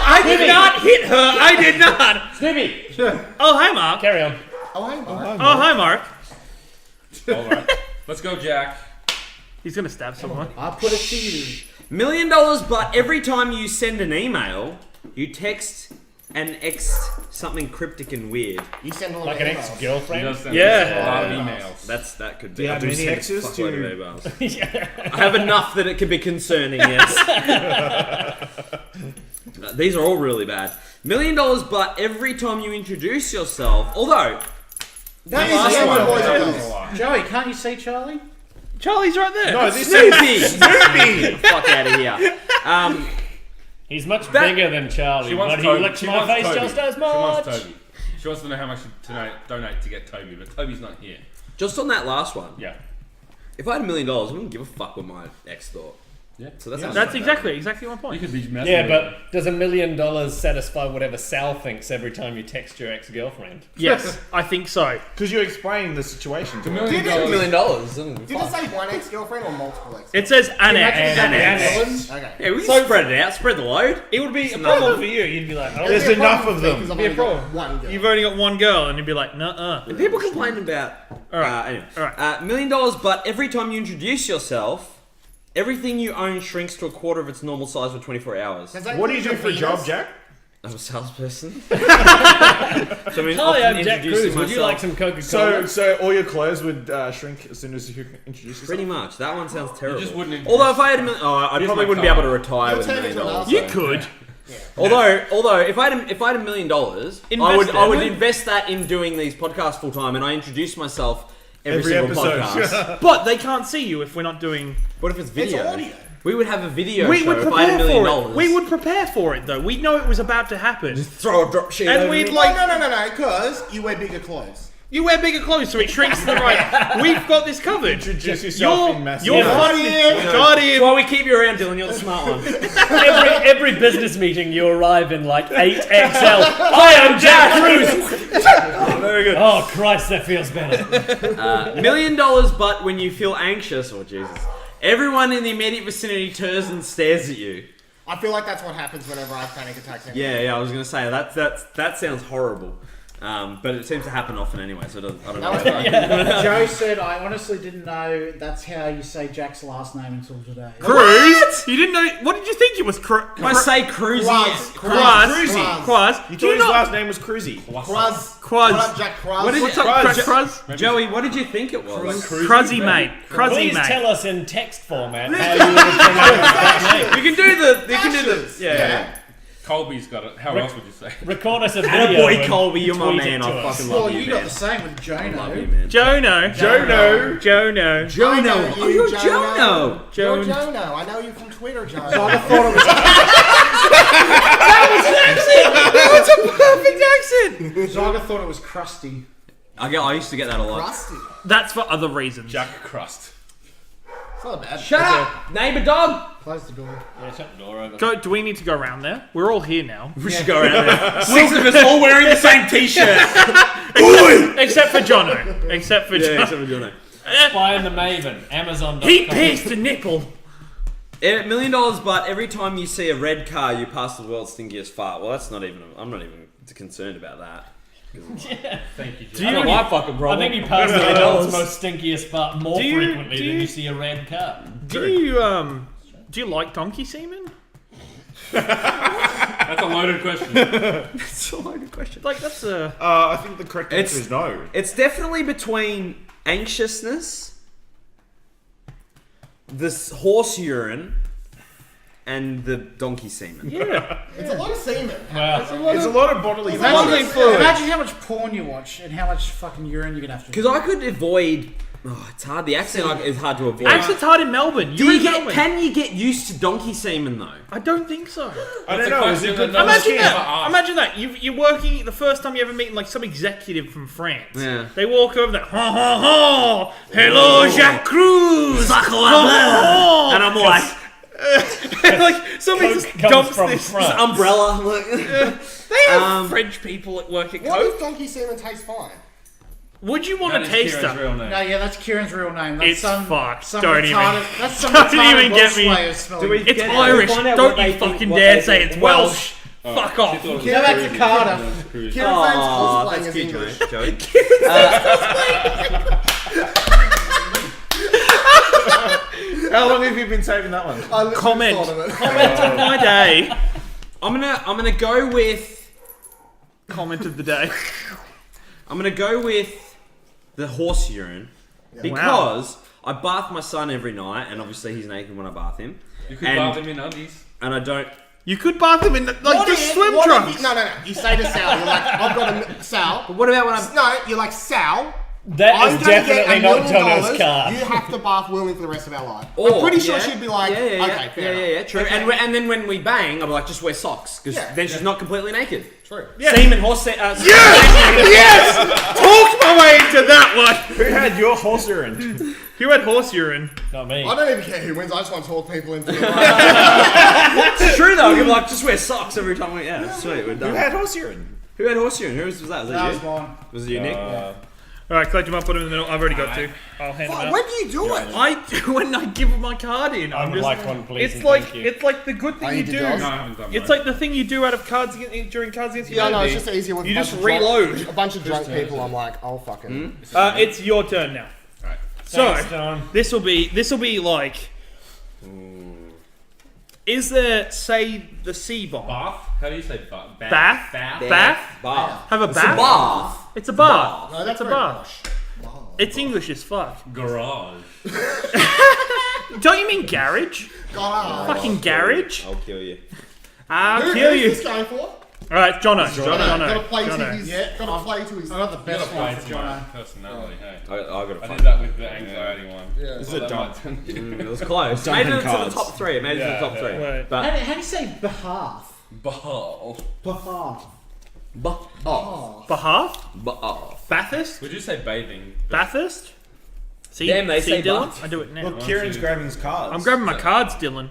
I did not hit her. I did not. Snoopy, Oh hi Mark. carry on. Oh, hey, Mark. Oh hi Mark. All right. Let's go, Jack. He's gonna stab someone. I'll put it to you. $1 million, but every time you send an email, you text an ex something cryptic and weird. You send a lot Like of an emails. He ex-girlfriend? does send Yeah. a lot of emails. That could be. Do you have I do many send a exes fuckload to- of emails. I have enough that it could be concerning. Yes. These are all really bad. $1 million, but every time you introduce yourself, although That last is one. boys That and is a girls. lot. Joey, can't you see Charlie? Charlie's right there. No, this Snoopy, is Snoopy. fuck out of here. He's much That- bigger than Charlie, She wants but Toby. he licks She my wants face Toby. just as She much. wants Toby. She wants to know how much to donate to get Toby, but Toby's not here. Just on that last one, Yeah. if I had $1 million, I wouldn't give a fuck what my ex thought. Yeah. So that's That's exactly my You point. could be messing Yeah, with but does $1 million satisfy whatever Sal thinks every time you text your ex-girlfriend? Yes, I think so. Because you explain the situation to $1 me. million. Did it say one ex-girlfriend or multiple ex? It says an Imagine ex. that Annex. villain. Okay. Yeah, we can spread it out, spread the load. It would be a problem for you. You'd be like, oh, There's It'd be a enough problem of for me them. 'cause I've Be a only got problem. one girl. you've only got one girl, and you'd be like, nuh-uh. And people complain about. Alright. Anyway, Alright. $1 million, but every time you introduce yourself, everything you own shrinks to a quarter of its normal size for 24 hours. Does that What do you do include for a your job, penis? Jack? I'm a salesperson. So I mean, Hi, often I'm Jack introducing Cruz. Would you like myself- some Coca-Cola? So all your clothes would shrink as soon as you introduce yourself? Pretty much. That one sounds terrible. just wouldn't Although if I had $1 million, I Here's probably my wouldn't be car. able to retire You'll with $1 turn million. into an You arsehole. could. Although if I had $1 million, I would it. invest that in doing these podcasts full time, and I introduce myself every single episode. podcast. But they can't see you if we're not doing. What if it's It's video? audio. We would have a video We show would if I had $1 prepare million. for it. We would prepare for it though. We'd know it was about to happen, throw a drop sheet and over we'd me. like No, because you wear bigger clothes. you wear bigger clothes so it shrinks to the right. We've got this covered. Introduce yourself in massive. You're numbers. funny. Got him. That's why we keep you around, Dylan. You're the smart one. every business meeting, you arrive in like 8XL. Hi, I'm Jack Cruz. Very good. Oh Christ, that feels better. $1 million, but when you feel anxious, oh Jesus, everyone in the immediate vicinity turns and stares at you. I feel like that's what happens whenever I have panic attacks. Yeah, I was gonna say that sounds horrible, but it seems to happen often anyway. So I don't know. Joe said, I honestly didn't know that's how you say Jack's last name until today. Cruz? You didn't know? What did you think it was? I say cruisy. Quaz. You Do thought his not- last name was Cruzy. Cruz. Quaz. What up, Jack Cruz? What is What's it? up, Cruz. Cruz? Joey, what did you think it was? Cruzzy mate. Cruzzy Please mate. tell us in text format how you would pronounce that name. You can do the yeah. Colby's got it. How else would you say? Record us a video. And a boy, and Colby, you're my tweet it man. to I us. fucking Well, love you, you got man. the same with Jono. Love you, man. Jono. Jono. Jono. Jono. Oh, you're Jono. You're Jono. Jono. I know you from Twitter, Jono. So I thought it was That's a perfect accent. Zaga thought it was crusty. I used to get that a lot. Rusty. That's for other reasons. Jack Crust. It's not bad. Shut up, neighbour dog. Close the door. Yeah, shut the door over. Do we need to go around there? We're all here now. We should go around there. 6 of us all wearing the same T-shirt. Except for Jono. Except for Yeah, Jono. except for Jono. Spy and the Maven. Amazon.com. He pierced a nipple. $1 million, but every time you see a red car, you pass the world's stinkiest fart. Well, that's not even. I'm not even concerned about that. Thank you, Jack. Do That's you, not my fucking I problem. think you pass the adult's most stinkiest part more Do you- frequently do than you- you see a red car. do you like donkey semen? That's a loaded question. That's a loaded question. Like that's a. I think the correct It's- answer is no. It's definitely between anxiousness, this horse urine, and the donkey semen. Yeah. It's a lot of semen. Wow. It's a lot of bodily bodily fluids. fluid. Imagine how much porn you watch and how much fucking urine you're gonna have to Because I could avoid. Oh, it's hard. The accent is hard to avoid. Accent's hard in Melbourne. Do You're you in get? Melbourne. Can you get used to donkey semen though? I don't think so. I don't a know. Is question it good that no for the one's Imagine skin? that. Imagine that. You're working the first time you ever meet like some executive from France. Yeah. They walk over there. Ha ha ha! Hello, Jacques Cruz. Ha, ha, And I'm like, ha. Like somebody Coke just comes dumps from this. France. umbrella. They have French people at work at What Coke. if donkey semen tastes fine? Would you want That to is taste Kieran's that? real name. No, yeah, that's Kieran's real name. That's It's fucked. Some Don't even- retarded, That's some don't retarded even get Welsh me. way of spelling. Do we- It's Get- Irish. find out Don't what they you think- fucking what dare they say think. it's Welsh. Fuck She off. thought it was Go back to Cruzy. Carter. Cruzy. Kieran Flame's Oh, cosplaying that's as cute, English. Joey. How long have you been saving that one? I literally Comment. thought of it. Comment of my day. I'm gonna go with. Comment of the day. I'm gonna go with the horse urine because I bath my son every night, and obviously he's naked when I bath him. You could And- bath him in undies. And I don't. You could bath him in swim what trunks. if you, no. You say to Sal, you're like, I've got a Sal. But what about when I'm? No, you're like Sal. That I'm is gonna get definitely $1 not million. Jono's card. You have to bath Willing for the rest of our life. Or- I'm pretty sure yeah. she'd be like, okay, fair enough. True. Okay. And then when we bang, I'm like, just wear socks because then she's not completely naked. True. Semen, horse. Yes! Talked my way into that one. Who had your horse urine? Who had horse urine? Not me. I don't even care who wins. I just want to talk people into it. It's true though. You're like, just wear socks every time we. Yeah, sweet. We're Who done. had horse urine? Who had horse urine? Who was that? Was That that was you? mine. Was it you, Nick? All right, collect them up, put them in the middle. I've already got two. I'll hand them out. When do you do it? I do when I give my card in. I I'm would just, like one, please. it's and like thank you. it's like the good thing Oh, you you did do. yours? No, I haven't done It's mine. like the thing you do out of Cards Against during Cards Against Yeah, no, Humanity. it's just easier with You a bunch just of drunk- reload. a bunch of drunk people. I'm like, oh fucking. It's your turn now. Alright. So Thanks, John. this will be like. Is there, say, the C bomb? Bath? How do you say bath? Bath? Bath? Bath? Bath. Have a It's a bath? bath. It's a bath. No, that's It's a very bath. It's English as fuck. Garage. Don't you mean garage? God. Fucking garage? I'll kill you. I'll Who, kill who's you. this going for? Alright, Jono. Gotta play to Jono. his. Gotta play to his. I got the You best gotta one play for to my Jono. personality, hey. I got I to did that with the anxiety one. Yeah. This is Well, a that dump. might- It was close. Dumping Made it into the cards. top three. It made it to the top three. Right. But How do you say behalf? Bath. Behalf. Behalf? Bath. Bathurst? Would you say bathing? Bathurst? See, Damn, they see say Dylan? bath. I do it now. Look, Kieran's grabbing his cards. I'm grabbing my cards, Dylan.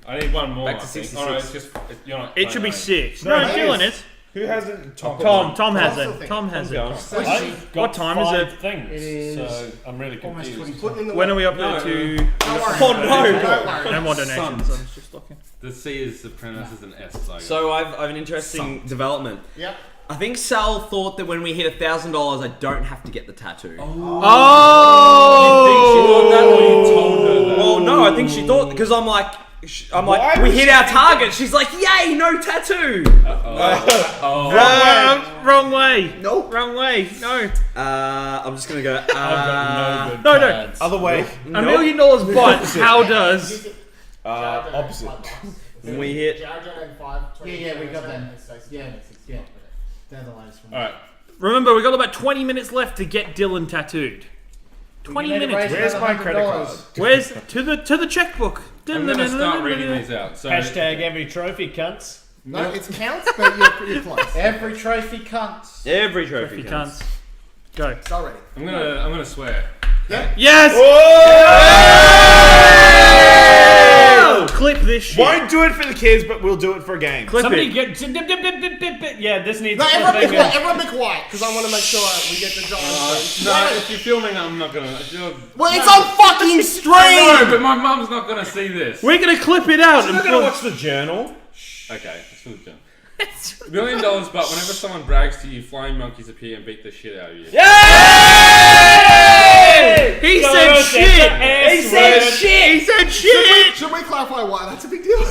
I need one more. Back to I think. 66. Oh, no, it's just you're not. It should be 6. No, No, it Dylan is. is. Who hasn't? Tom. Tom has still it. thinking. Tom has it. I've got What time is 5 it? things, It is so I'm really almost confused. 20. Putting in the When are we up No. there to... Don't worry. Oh no. Don't worry. No more donations. I was just looking. The C is the pronounced as an S. So I've an interesting development. Yep. I think Sal thought that when we hit $1,000, I don't have to get the tattoo. Oh! You thought that, or you told her that? Well, no, I think she thought because I'm like, Why we would hit she our think target. She's like, yay, no tattoo. Wrong way. Nope. Wrong way. No. I'm just gonna go. I've got no good no, no. cards. Other way. $1 million, but how does... Opposite. When we hit. Yeah, we got them. Yeah. They're the latest one. Alright. Remember, we got about 20 minutes left to get Dylan tattooed. 20 You need to minutes. raise Where's my another credit $100. card? Where's to the checkbook? I'm gonna start reading these out. So Hashtag every trophy, cunts. No, it counts, but you're close. Every trophy cunts. Every If trophy you counts. can't. Go. It's already. I'm gonna swear. Yes! Oh! Clip this shit. Won't do it for the kids, but we'll do it for a game. Clip Somebody it. get. Yeah, this needs. No, everyone be flipping. quiet. Everyone be quiet, because I want to make sure we get the job. No, if you're filming, I'm not gonna. Well, it's on fucking No, stream. but my mum's not gonna see this. We're gonna clip it out. I'm and not gonna put- watch the journal. Okay, it's for the gym. $1 million, but whenever someone brags to you, flying monkeys appear and beat the shit out of you. He Go said on, shit. that's the S He said word. shit. He said shit. Should we clarify why that's a big deal?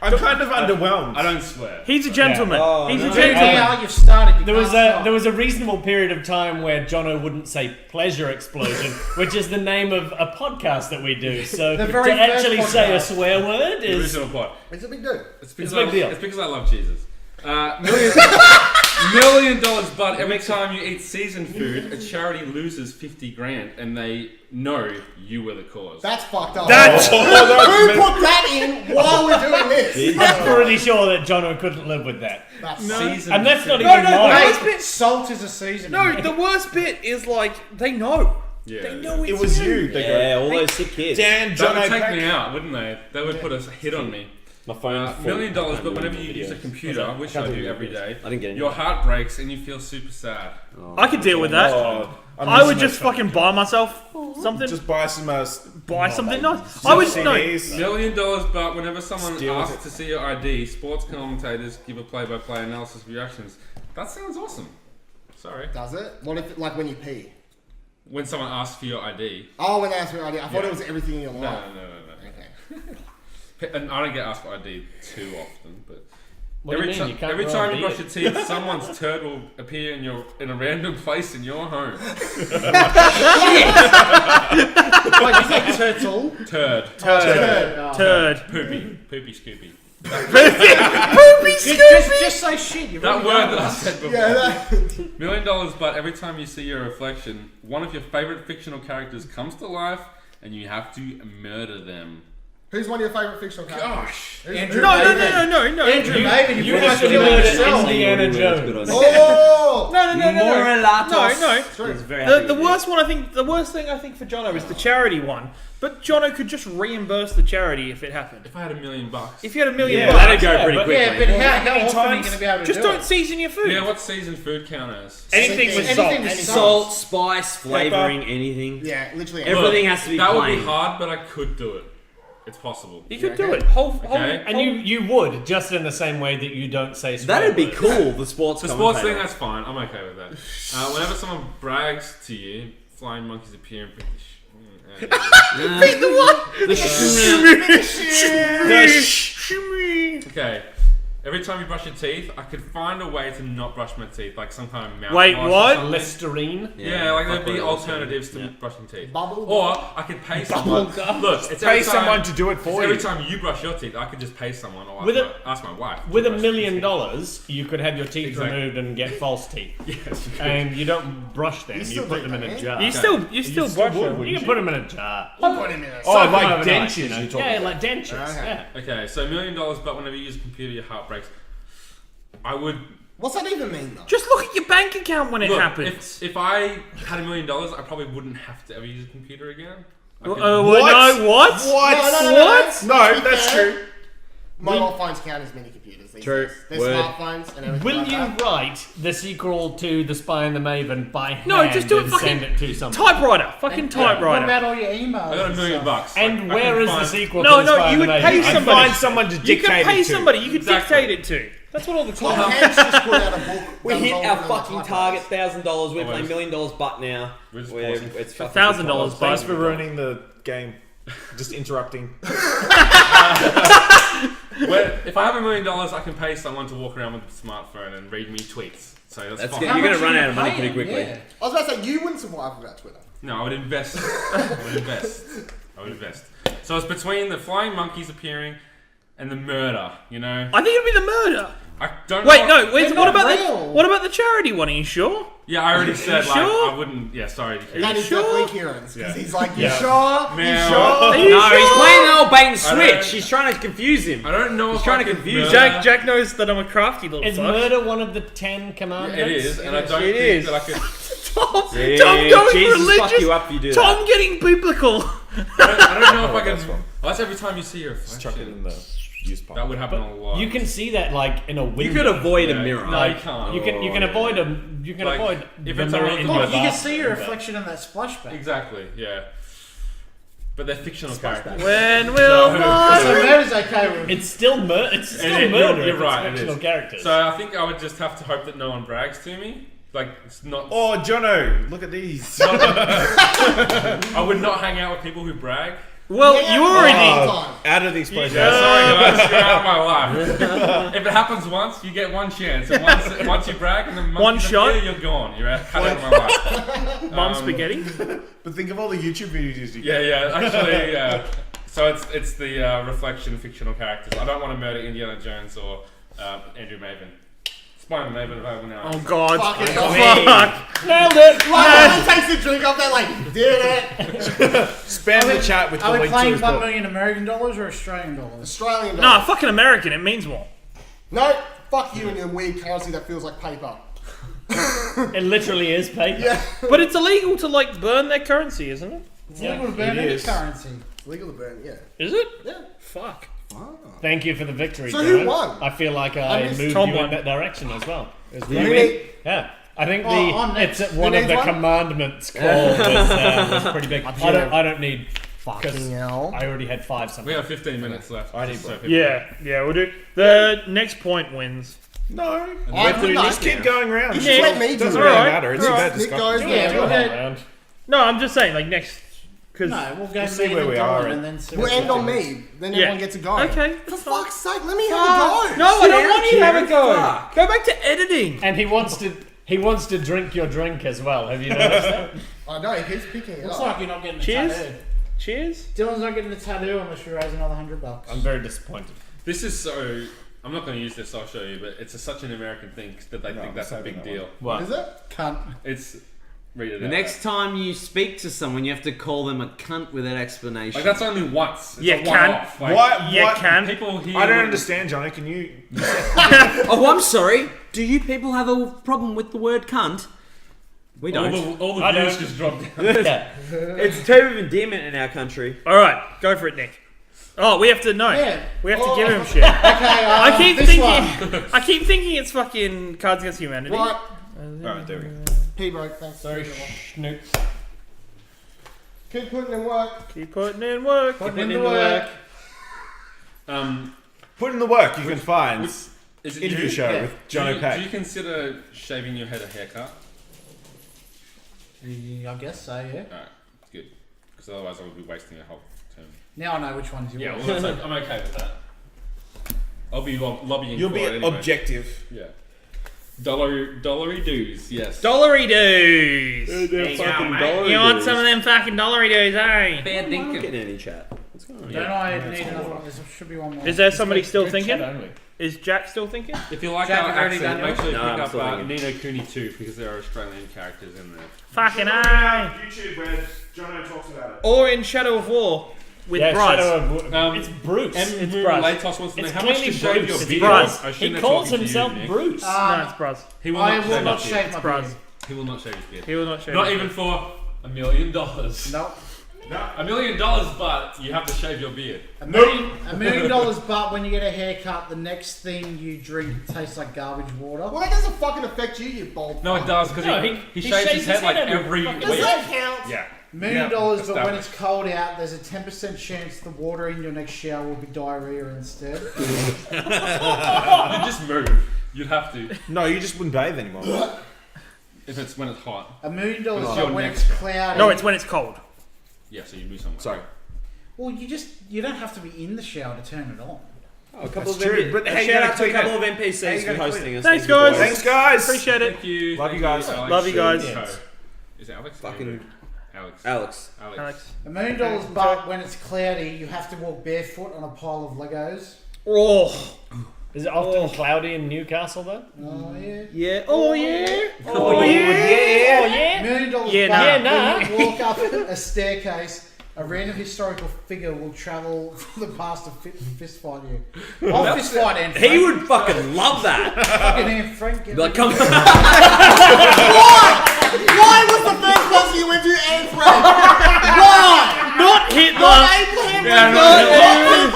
I'm kind of underwhelmed. I don't swear. He's a gentleman. Oh, He's no. a gentleman. Now you've started. You There was can't a reasonable period of time where Jono wouldn't say pleasure explosion, which is the name of a podcast that we do. So The to very first actually say a podcast. swear word The is original part. It's a big deal. It's because, a big deal. It's because I love Jesus. $1 million, but every time you eat seasoned food, a charity loses $50,000, and they know you were the cause. That's fucked up. That's- Who put that in while we're doing this? I'm pretty sure that Jono couldn't live with that. That's Seasoned And that's not food. even no, mine. no. Salt is a seasoning. No, the worst bit is like they know. Yeah, They know It it's was you. They Yeah, go, all those sick kids. Dan, That John, would take me out, wouldn't they? They would put a hit on me. My phone. $1 million, but whenever you use a computer, which I do every day, I didn't get any. your heart breaks and you feel super sad. I could deal with that. Oh, I would just fucking buy myself something. just buy some buy something nice. I would no. CDs. $1 million, but whenever someone Deal with asks to see your ID, sports commentators give a play-by-play analysis of reactions. That sounds awesome. Sorry. Does it? What if, like, when you pee? when someone asks for your ID. Oh, when they asked me ID, I thought Yeah. it was everything in your No, life. no. Okay. And I don't get asked for ID too often, but What do you mean? You can't every grow time a you brush your beard. teeth, someone's turd will appear in a random place in your home. Like you think turtle? Turd. Turd. Poopy Scoopy. Just say shit. You That really word are. that I said before. Yeah, $1 million, but every time you see your reflection, one of your favorite fictional characters comes to life, and you have to murder them. Who's one of your favourite fictional characters? Gosh. Andrew No. Andrew Maven, You you have have to to murder yourself. Indiana Jones. Oh! No. True. The worst one, I think, the worst thing I think for Jono is the charity one. But Jono could just reimburse the charity if it happened. If I had $1 million. If you had $1 million, That'd go pretty but- quickly. Yeah, but how often are you going to be able to just do don't it? season your food. Yeah, what's seasoned food count as? Anything with Anything salt. with Salt, spice, flavoring, anything. Yeah, literally. Everything has to be That would plain. be hard, but I could do it. It's possible. You could do it. Whole, Okay. And you would, just in the same way that you don't say swear That'd be words. cool. The sports. The sports thing, commentator. that's fine. I'm okay with that. Whenever someone brags to you, flying monkeys appear and Okay. Every time you brush your teeth, I could find a way to not brush my teeth, like some kind of mouthwash. Wait, or what? something. Listerine. Yeah, like there'd be fuck alternatives to brushing teeth. Bubble Or I could pay someone. Look, it's Pay every time, someone to do it it's for every you. time you brush your teeth, I could just pay someone or With ask my wife. to With $1 brush million, your teeth. you could have your teeth Exactly. removed and get false teeth. Yes, you could. And you don't brush them. You still put do them in that, a eh? jar. You still brush would. them, You wouldn't can put them in a jar. You put him in a Oh, Soak them like overnight, dentures you know? you're talking Yeah, about. like dentures. Okay. Yeah. Okay, so $1 million, but whenever you use a computer, your heart breaks. I would. What's that even mean, though? Just look at your bank account when it Look, happens. if I had $1 million, I probably wouldn't have to ever use a computer again. I could- No, what? What? What? No, that's true. Mobile phones count as mini computers these True. days. They're Word. smartphones and everything Will like you that. write the sequel to The Spy and the Maven by hand No, just do it and fucking send it to someone? Typewriter. Fucking What typewriter. about all your emails? I got $1 million. And I where can is the find- sequel No, to The Spy no, and you the would Maven? pay I'd somebody. find someone to You dictate could pay it to. somebody. You could Exactly. dictate it to. That's what all the Tom clubs. Hanks just put out a book. We that was hit all our written on fucking typewriters. target $1,000. We're Oh, playing it's- $1 million butt now. We're just We're, pausing. it's fucking $1,000 Thanks butt. for ruining the game. Just interrupting. If I have $1 million, I can pay someone to walk around with a smartphone and read me tweets. So that's That's fine. good. How You're gonna much run are you out of money paying? pretty quickly. Yeah. I was about to say, you wouldn't survive without Twitter. No, I would invest. I would invest. So it's between the flying monkeys appearing and the murder. You know, I think it'd be the murder. I don't. Wait, know. no. Wait, They're what not about real. the what about the charity one? Are you sure? Yeah, I already said like sure? I wouldn't. Yeah, sorry. To hear That you. is sure? definitely Kieran's. Because Yeah. he's like, you Yeah. sure? You Now- sure? Are you No, sure? he's playing the old bait and I don't- switch. He's trying to confuse him. I don't know. He's if trying I to could confuse murder- Jack knows that I'm a crafty little Is fuck. murder one of the 10 commandments? It is, and I don't It think is. that I could. Tom, Yeah, Tom going Jesus religious. fuck you up if you do Tom getting biblical. I don't know if I can. that's fine. Well, that's every time you see your Chuck it in reflection. the use pile. That would happen a lot. You can see that like in a window. You could avoid Yeah, a mirror. No, you can't. You can avoid Like, avoid if the it's mirror on- in Look, your Look, you can bathroom, see your but- reflection in that splashback. Exactly. Yeah. But they're fictional characters. When will So my murder's okay with It's still murder. It's still You're murder. you're if right. It's It fictional is. characters. So I think I would just have to hope that no one brags to me. Like it's not. Oh, Jono, look at these. I would not hang out with people who brag. Well, Yeah, you already. time. Out of these places. Yeah, sorry guys, you're out of my life. If it happens once, you get one chance, and once you brag and the One monkeys shot? appear, you're gone. You're out of my life. Mom spaghetti. But think of all the YouTube videos you Yeah, actually, yeah. So it's the reflection fictional characters. I don't want to murder Indiana Jones or Andrew Maven. Spider-Man Maven available now. Oh God. Fucking Fuck. Nailed it. Like, when he takes the drink off, they're like, did it. Spam the chat with the Are we link to playing his $1 book. million American dollars or Australian dollars? Australian Nah, dollars. fucking American. It means more. No, fuck you and your weird currency that feels like paper. It literally is paper. Yeah. But it's illegal to like burn their currency, isn't it? It's legal to burn it any is. currency. Legal to burn, yeah. Is it? Yeah. Fuck. Thank you for the victory. So who Joe. won? I feel like I missed moved Tom you won. in that direction as well. It was You very- need- Yeah. I think Oh, I'm next. it's one of needs the one? commandments call was pretty big. I don't need. Fucking hell. I already had 5 We something. have 15 minutes left. I need just one. people- Yeah, we'll do. The next point wins. No. I Let's would just not. keep going round. You should let me do Doesn't it. really Alright, matter. It's a alright. bad Nick discussion. goes Yeah, now. we'll do- Round. No, I'm just saying, like next. Because No, we'll go see me where and we then are, Colin and and then see We'll what end we on do. me. Then Yeah. everyone gets a go. Okay. For fuck's sake, let me have a go. No, I don't want you to have a go. Fuck. Go back to editing. And he wants to drink your drink as well. Have you noticed that? I know, he keeps picking it Looks up. like you're not getting a Cheers. tattoo. Cheers. Dylan's not getting a tattoo unless you raise another $100. I'm very disappointed. This is so. I'm not going to use this. I'll show you, but it's such an American thing that they think that's a big deal. What is it? Cunt. It's read it The out. next time you speak to someone, you have to call them a cunt without explanation. Like that's only once. It's Yeah, a can. one-off. Like, Yeah, can. People here. I don't understand, Johnny. Can you? Oh, I'm sorry. Do you people have a problem with the word cunt? We don't. All the I views don't. just dropped down. Yeah. It's a term of endearment in our country. All right, go for it, Nick. Oh, we have to know. Yeah. We have to give him shit. Okay, I keep this thinking. one. I keep thinking it's fucking Cards Against Humanity. Right. Alright, there we go. He broke. Thanks. Sorry, Snoop. Keep putting in work. Keep putting in work. Putting in the work. Put in the work. You can find Is it interview you? show Yeah. with John Do you O'Pack. consider shaving your head a haircut? I guess so, yeah. Alright, it's good. Because otherwise I would be wasting a whole term. Now I know which ones you Yeah, want. well, I'm okay with that. I'll be lobbying You'll for be it anyway. objective. Yeah. Dollary dues, yes. Dollary dues. They're fucking You want some of them fucking dollary dues, eh? Fair dinkum. Getting any chat. What's going on? Don't I need another one? There should be one more. Is there somebody still Drink chat thinking? only. Is Jack still thinking? If you like Jack, our have you already accent, done make sure you No, pick I'm up still thinking. Nino Cooney too, because there are Australian characters in there. Fucking aye. YouTube where Jono talks about it. Or in Shadow of War with Yeah, Bryce. Shadow of War. Um, It's Bruce. And Bryce. Latos wants to know It's how much to clearly shave Bruce. your It's beard. Bryce. I He shouldn't have calls talking to himself you, Nick. Bruce. No, it's Bryce. He will I not will shave not his shave beard. my Bryce. beard. He will not shave his beard. He will not shave. Not his even beard. for $1 million. Nope. $1 million, but you have to shave your beard. $1 million, but when you get a haircut, the next thing you drink tastes like garbage water. Well, that doesn't fucking affect you, you bald. No, it does because No, he shaves his head like every fucking week. Does that count? Yeah. $1 million, Yeah, but when it's cold out, there's a 10% chance the water in your next shower will be diarrhea instead. You just move. You'd have to No, you just wouldn't bathe anymore. if it's when it's hot. $1 million, It's but your when next it's cloudy. No, it's when it's cold. Yeah, so you move somewhere. Sorry. Well, you don't have to be in the shower to turn it on. Oh, a couple That's of true, but hey, you shout gotta out to a clean couple it. of NPCs for hosting us. Thanks, Thank you, guys. boys. Thanks, guys. Appreciate it. Thank you. Love you guys. Alex. Love you guys. Co. Is it Alex? Fucking Alex. Alex. Alex. $1 million, but when it's cloudy, you have to walk barefoot on a pile of Legos. Oh. Is it often cloudy in Newcastle though? Oh yeah. Yeah. Oh yeah. Oh yeah. $1 million, Yeah, but nah. when you walk up a staircase, a random historical figure will travel from the past to fist fight you. I'll fist fight Anne Frank. He would fucking love that. Fucking Anne Frank. Be like, come Why was the first person you went to Anne Frank? Why? Not Hitler. Not Abraham Lincoln.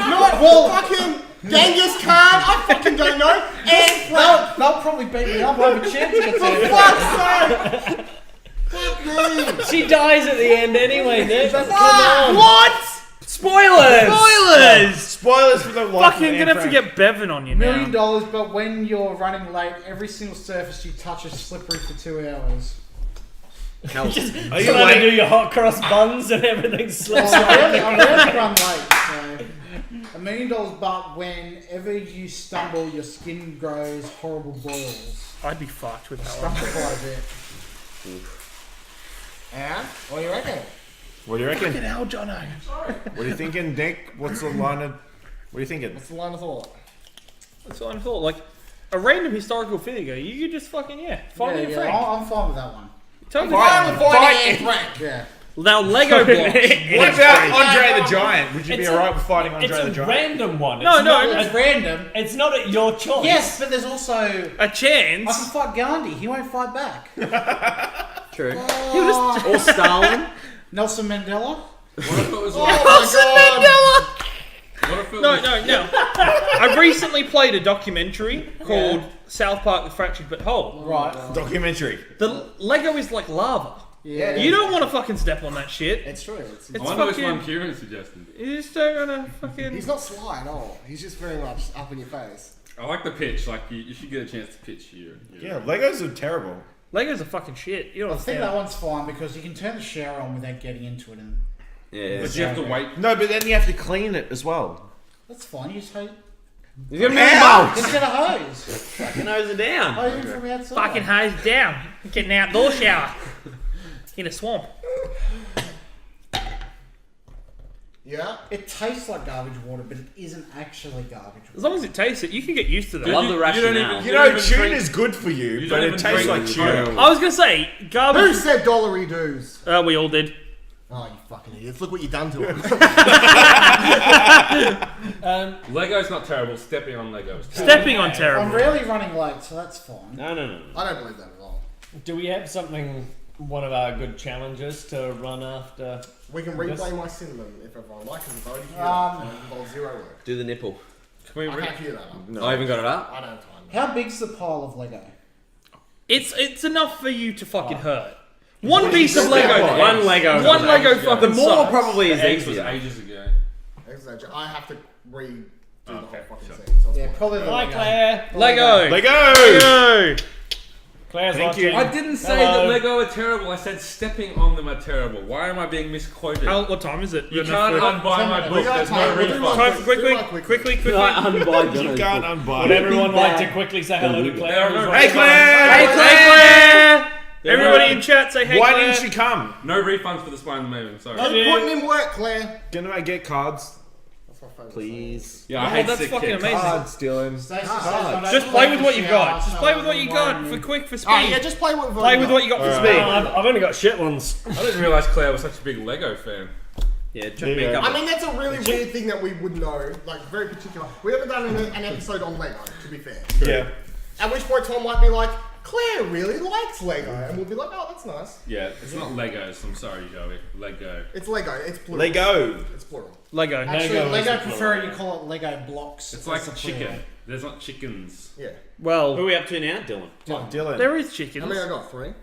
Not fucking Genghis Khan. I fucking don't know. Anne Frank. They'll probably beat me up. I have a chance to get For to fuck's sake. Fuck me. She dies at the end anyway, Nick. Come Ah, on. What? spoilers. Spoilers. Spoilers for the life Fucking of gonna Anne have to Frank. get Bevan on you $1 million, now. but when you're running late, every single surface you touch is slippery for 2 hours. Just Are you trying to late? do your hot cross buns and everything Well, slips I rarely run late, so $1 million, but whenever you stumble, your skin grows horrible boils. I'd be fucked with that one. Stumble quite a bit. Yeah? What do you reckon? What do you reckon? Fucking hell, Jono. What are you thinking, Nick? What's the line of... What are you thinking? What's the line of thought? That's what I thought. Like, a random historical figure, you could just fucking, fight with your friend. I'm fine with that one. Totally Fine with fine. Anne Frank. Yeah. Now, Lego blocks. What about Andre the Giant? Would you be It's alright with fighting Andre It's the a Giant? random one. No, It's no, not- It's random. It's not at your choice. Yes, but there's also... A I chance. can fight Gandhi. He won't fight back. True. Oh, Or Stalin. Nelson Mandela. What if it was Oh my god. What if it No, was, no, no. I recently played a documentary called South Park: The Fractured But Whole. Right. Documentary. The Lego is like lava. Yeah. You don't want to fucking step on that shit. It's true. It's I It's wonder which fucking. one Kieran suggested. You just don't wanna fucking. He's not sly at all. He's just very much up in your face. I like the pitch. Like you should get a chance to pitch here. Yeah, Legos are terrible. Legos are fucking shit. You don't I think understand. that one's fine because you can turn the shower on without getting into it, and Yeah. But you have to wait. No, but then you have to clean it as well. that's fine. You just hose. He's got $1 million. Just get a hose. Fucking hose it down. Hose it from outside. Fucking hose down. Get an outdoor shower. In a swamp. Yeah. It tastes like garbage water, but it isn't actually garbage As water. long as it tastes it, you can get used to that. Love the rationale. You know, tuna's good for you, but don't it even tastes drink like it. tuna. I was gonna say Who garbage. said dollary dues? We all did. Oh, you fucking idiots. Look what you done to them. Lego's not terrible. Stepping on Lego's terrible. Stepping on terrible. I'm rarely running late, so that's fine. No. I don't believe that at all. Do we have something, one of our good challenges to run after? We can replay my cinnamon if everyone likes it. I've already heard Um, it. It involves zero work. Do the nipple. Can we I can't hear that one. I haven't got it up. I don't have time. How big's the pile of Lego? It's enough for you to fucking hurt. One piece of Lego. One Lego. One Lego The fucking The more sucks. probably is Eggs was easier. ages ago. Exactly. I have to redo the whole Okay, fucking sure. thing. So it's Yeah, fine. probably the Hi, Lego. Claire. Lego. Lego! Lego. Claire's Thank you. watching. I didn't say Hello. that Lego are terrible. I said stepping on them are terrible. Why am I being misquoted? What time is it? You can't unbuy my book. We got There's time. no We'll do refund. one Time, quick. quickly. You can't unbuy Would it. everyone like to quickly say hello to Claire? There are no Hey, refunds. Claire! Hey, Claire! Everybody in chat say hey, Why Claire. didn't you come? No refunds for the Spine and the Maven. Sorry. Keep putting in work, Claire. Can I get cards? That's my favourite Please. Yeah, I Oh, hate that's sick fucking kids. amazing. Cards, Dylan. Stacey Cards. says I don't Just play with what you shower, got. Just so play with what you I'm got running. for quick for speed. thing. Yeah, just play with Play with what you got for speed. I've only got shit ones. I didn't realise Claire was such a big Lego fan. Yeah, chuck There me you a go. couple. I mean, that's a really weird thing that we would know, like very particular. We haven't done an episode on Lego, to be fair. Yeah. At which point Tom might be like, Claire really likes Lego. And we'll be like, oh, that's nice. Yeah, it's not Legos. I'm sorry, Joey. Lego. It's Lego. It's plural. Lego. It's plural. Lego. Actually, Lego is Lego the prefer you call it Lego blocks. It's like as the chicken. plural. There's not chickens. Yeah. Who are Well, we up to now, Dylan? Dylan. there is How chickens. many I got? 3?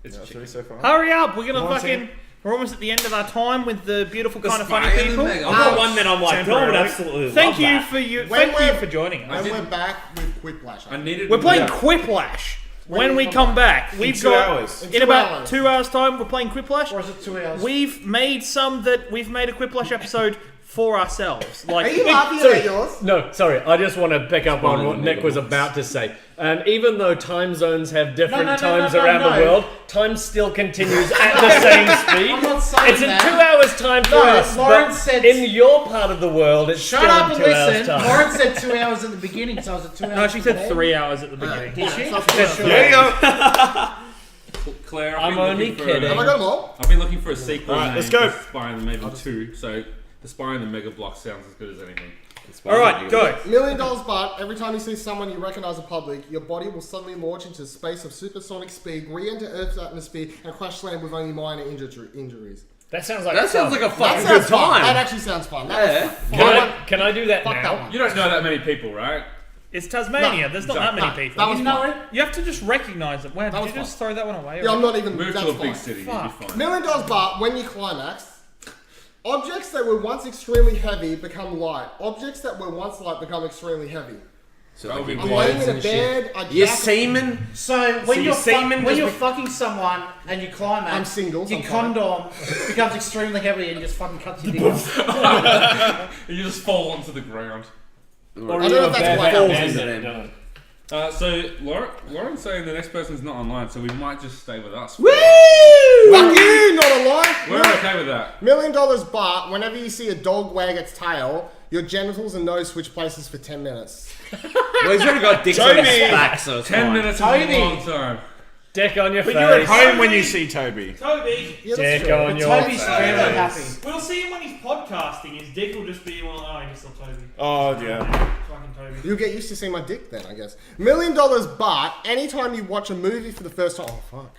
It's Yeah, chicken. so far. Hurry up! We're gonna Hold on a fucking. second. We're almost at the end of our time with the beautiful kind of funny Spine and the people. Mega. I've got one that I'm like, Dylan would Temporarily. absolutely Thank love you that. for you. When Thank you we're- for joining us. And we're back with Quiplash. I needed. We're playing Yeah. Quiplash. When do we you come come back, we've 2 got hours. In in 2 about hours. 2 hours' time. We're playing Quiplash. Or is it 2 hours? We've made a Quiplash episode for ourselves. Like, Are you laughing Sorry. at yours? No, sorry. I just want to pick up on Spine what and Nick was Mega about to say. Even though time zones have different No, times no, around the no. world, time still continues at the same speed. I'm not saying It's in that. 2 hours time for No, us, Lauren but said- in your part of the world, it's Shut still up in and 2 hours listen. time. Lauren said 2 hours at the beginning, so I was at 2 hours. no, she said today. 3 hours at the beginning. Did she? There you go. Claire, I'm been looking only for kidding. Have I got them all? I've been looking for a sequel Alright, name let's go. to Spine and the Maven 2, so the Spine and the Mega Block sounds as good as anything. All right, go. $1 million, but every time you see someone you recognize in public, your body will suddenly launch into a space of supersonic speed, re-enter Earth's atmosphere, and crash land with only minor injuries. That sounds like That sounds fun. like a fucking That sounds good fun. That time. actually sounds fun. Yeah. That was fun. Can I do that Fuck now? that one. You don't know that many people, right? It's Tasmania. No, There's not that many no, people. that was You know fun. it? You have to just recognise it. Wow, That did was you just fun. throw that one away? Yeah, I'm not even. Move that's to a fine. big city, you'll Fuck. be $1 fine. million, but when you climax, objects that were once extremely heavy become light. Objects that were once light become extremely heavy. So That'll be I'm good. laying in a bed. I Your jack- semen. So when you're semen when just you're be- fucking someone and you climax, I'm single, your so I'm fine. condom becomes extremely heavy and just fucking cuts your dick off. You just fall onto the ground. Or I don't know if that's quite falls happening. into them. So Lauren's saying the next person's not online, so we might just stay with us. Fuck you, not alive. We're okay with that. $1 million, but whenever you see a dog wag its tail, your genitals and nose switch places for 10 minutes. Well, he's already got dicks on his back, so it's 10 fine. minutes is Toby. a long time. Dick on your But face. you're at home when you see Toby. Toby, Yeah, that's Dick true. on your Toby's face. extremely happy. we'll see him when he's podcasting. His dick will just be, well, oh, he's still Toby. Oh, yeah. Fucking Toby. You'll get used to seeing my dick then, I guess. $1 million, but anytime you watch a movie for the first time, oh fuck.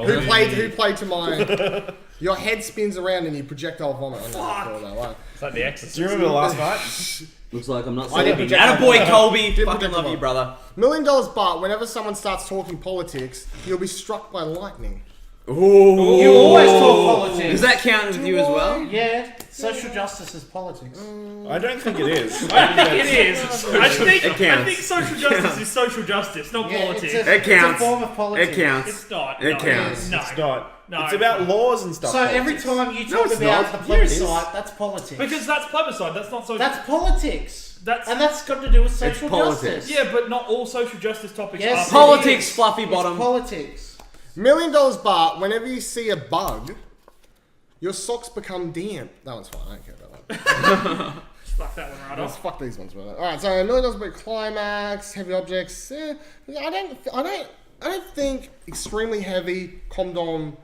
Who played to mine? Your head spins around and you projectile vomit. Fuck. It's like the Exorcist. Do you remember last night? Looks like I'm not I didn't sleeping. project Attaboy, that. Colby. Didn't Fucking project love that. you, brother. $1 million, but whenever someone starts talking politics, you'll be struck by lightning. You always talk politics. Does that count with you as well? Yeah. Social justice is politics. I don't think it is. I think it is. I think counts. social justice is social justice, not politics. It counts. It's a form of politics. It counts. It's not. It no, counts. No. It's not. No, it's about laws and stuff. So every politics. time you talk it's about not. the Yeah, it is. plebiscite, that's politics. Because that's plebiscite. That's not social. That's politics. That's- and that's got to do with social politics. justice. yeah, but not all social justice topics Yes, are Politics, it is. fluffy It's bottom. politics. $1 million but whenever you see a bug, your socks become damp. That one's fine. I don't care about that one. Fuck that one right Let's off. fuck these ones. Alright, so $1 million but climax, heavy objects. I don't think extremely heavy condom.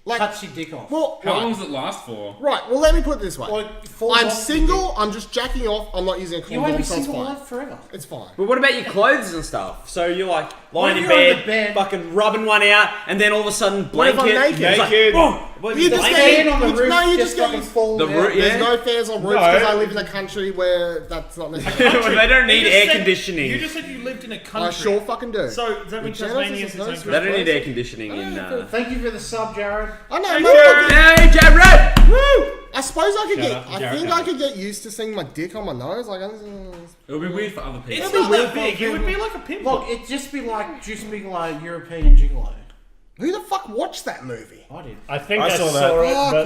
Like, Cuts your dick off. well, How right. long does it last for? Right, well, let me put it this way. Or it falls I'm off single, I'm just jacking off, I'm not using a You won't condom, be so it's single fine. alive forever. It's fine. But what about your clothes and stuff? So you're like lying in if you're on bed, the bed- fucking rubbing one out, and then all of a sudden What if I'm blanket. naked? It's like, Naked. "Oh, what, You the just blanket?" Stand on the roof, No, you just just get- fucking fall The down. roof, yeah. There's no fans on roofs No. because I live in a country where that's not necessary. Well, they don't need You just air said- conditioning. You just said you lived in a country. I sure fucking do. So does that mean The Genesis Tasmania is is no its own sweat. They don't need air conditioning in. Thank you for the sub, Jared. I know, Hey, motherfucker. Hey, Jared! Woo! I suppose I could Shout get. out to I Jared think Howard. I could get used to seeing my dick on my nose. Like, It would be weird for other people. It's It'd be not weird that big. for It would be like a pimple. Look, it'd just be like European gigolo. who the fuck watched that movie? I did. I think I I saw saw, that. it,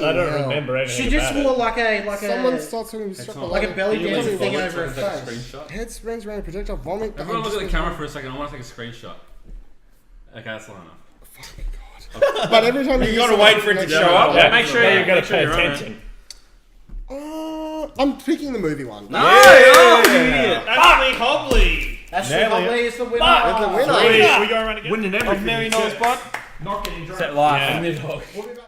but I don't Fucking hell. remember anything She just about wore it. like Someone a starts talking to strip like a belly Can you dancing lean thing forward over her so I can take a face. screenshot? Head springs around projectile vomit. Everyone look at the camera for a second. I want to take a screenshot. Okay, that's long enough. But every time You gotta wait for it to show up. Yeah, Make sure you you- gotta make sure pay you're on it. attention. I'm picking the movie one. Ashley Hobley. Ashley Nail it. Hobley is the winner. It's the winner. We go around again. Winning $1 million everything. spot. Not getting drunk. Set life Yeah. in the dog.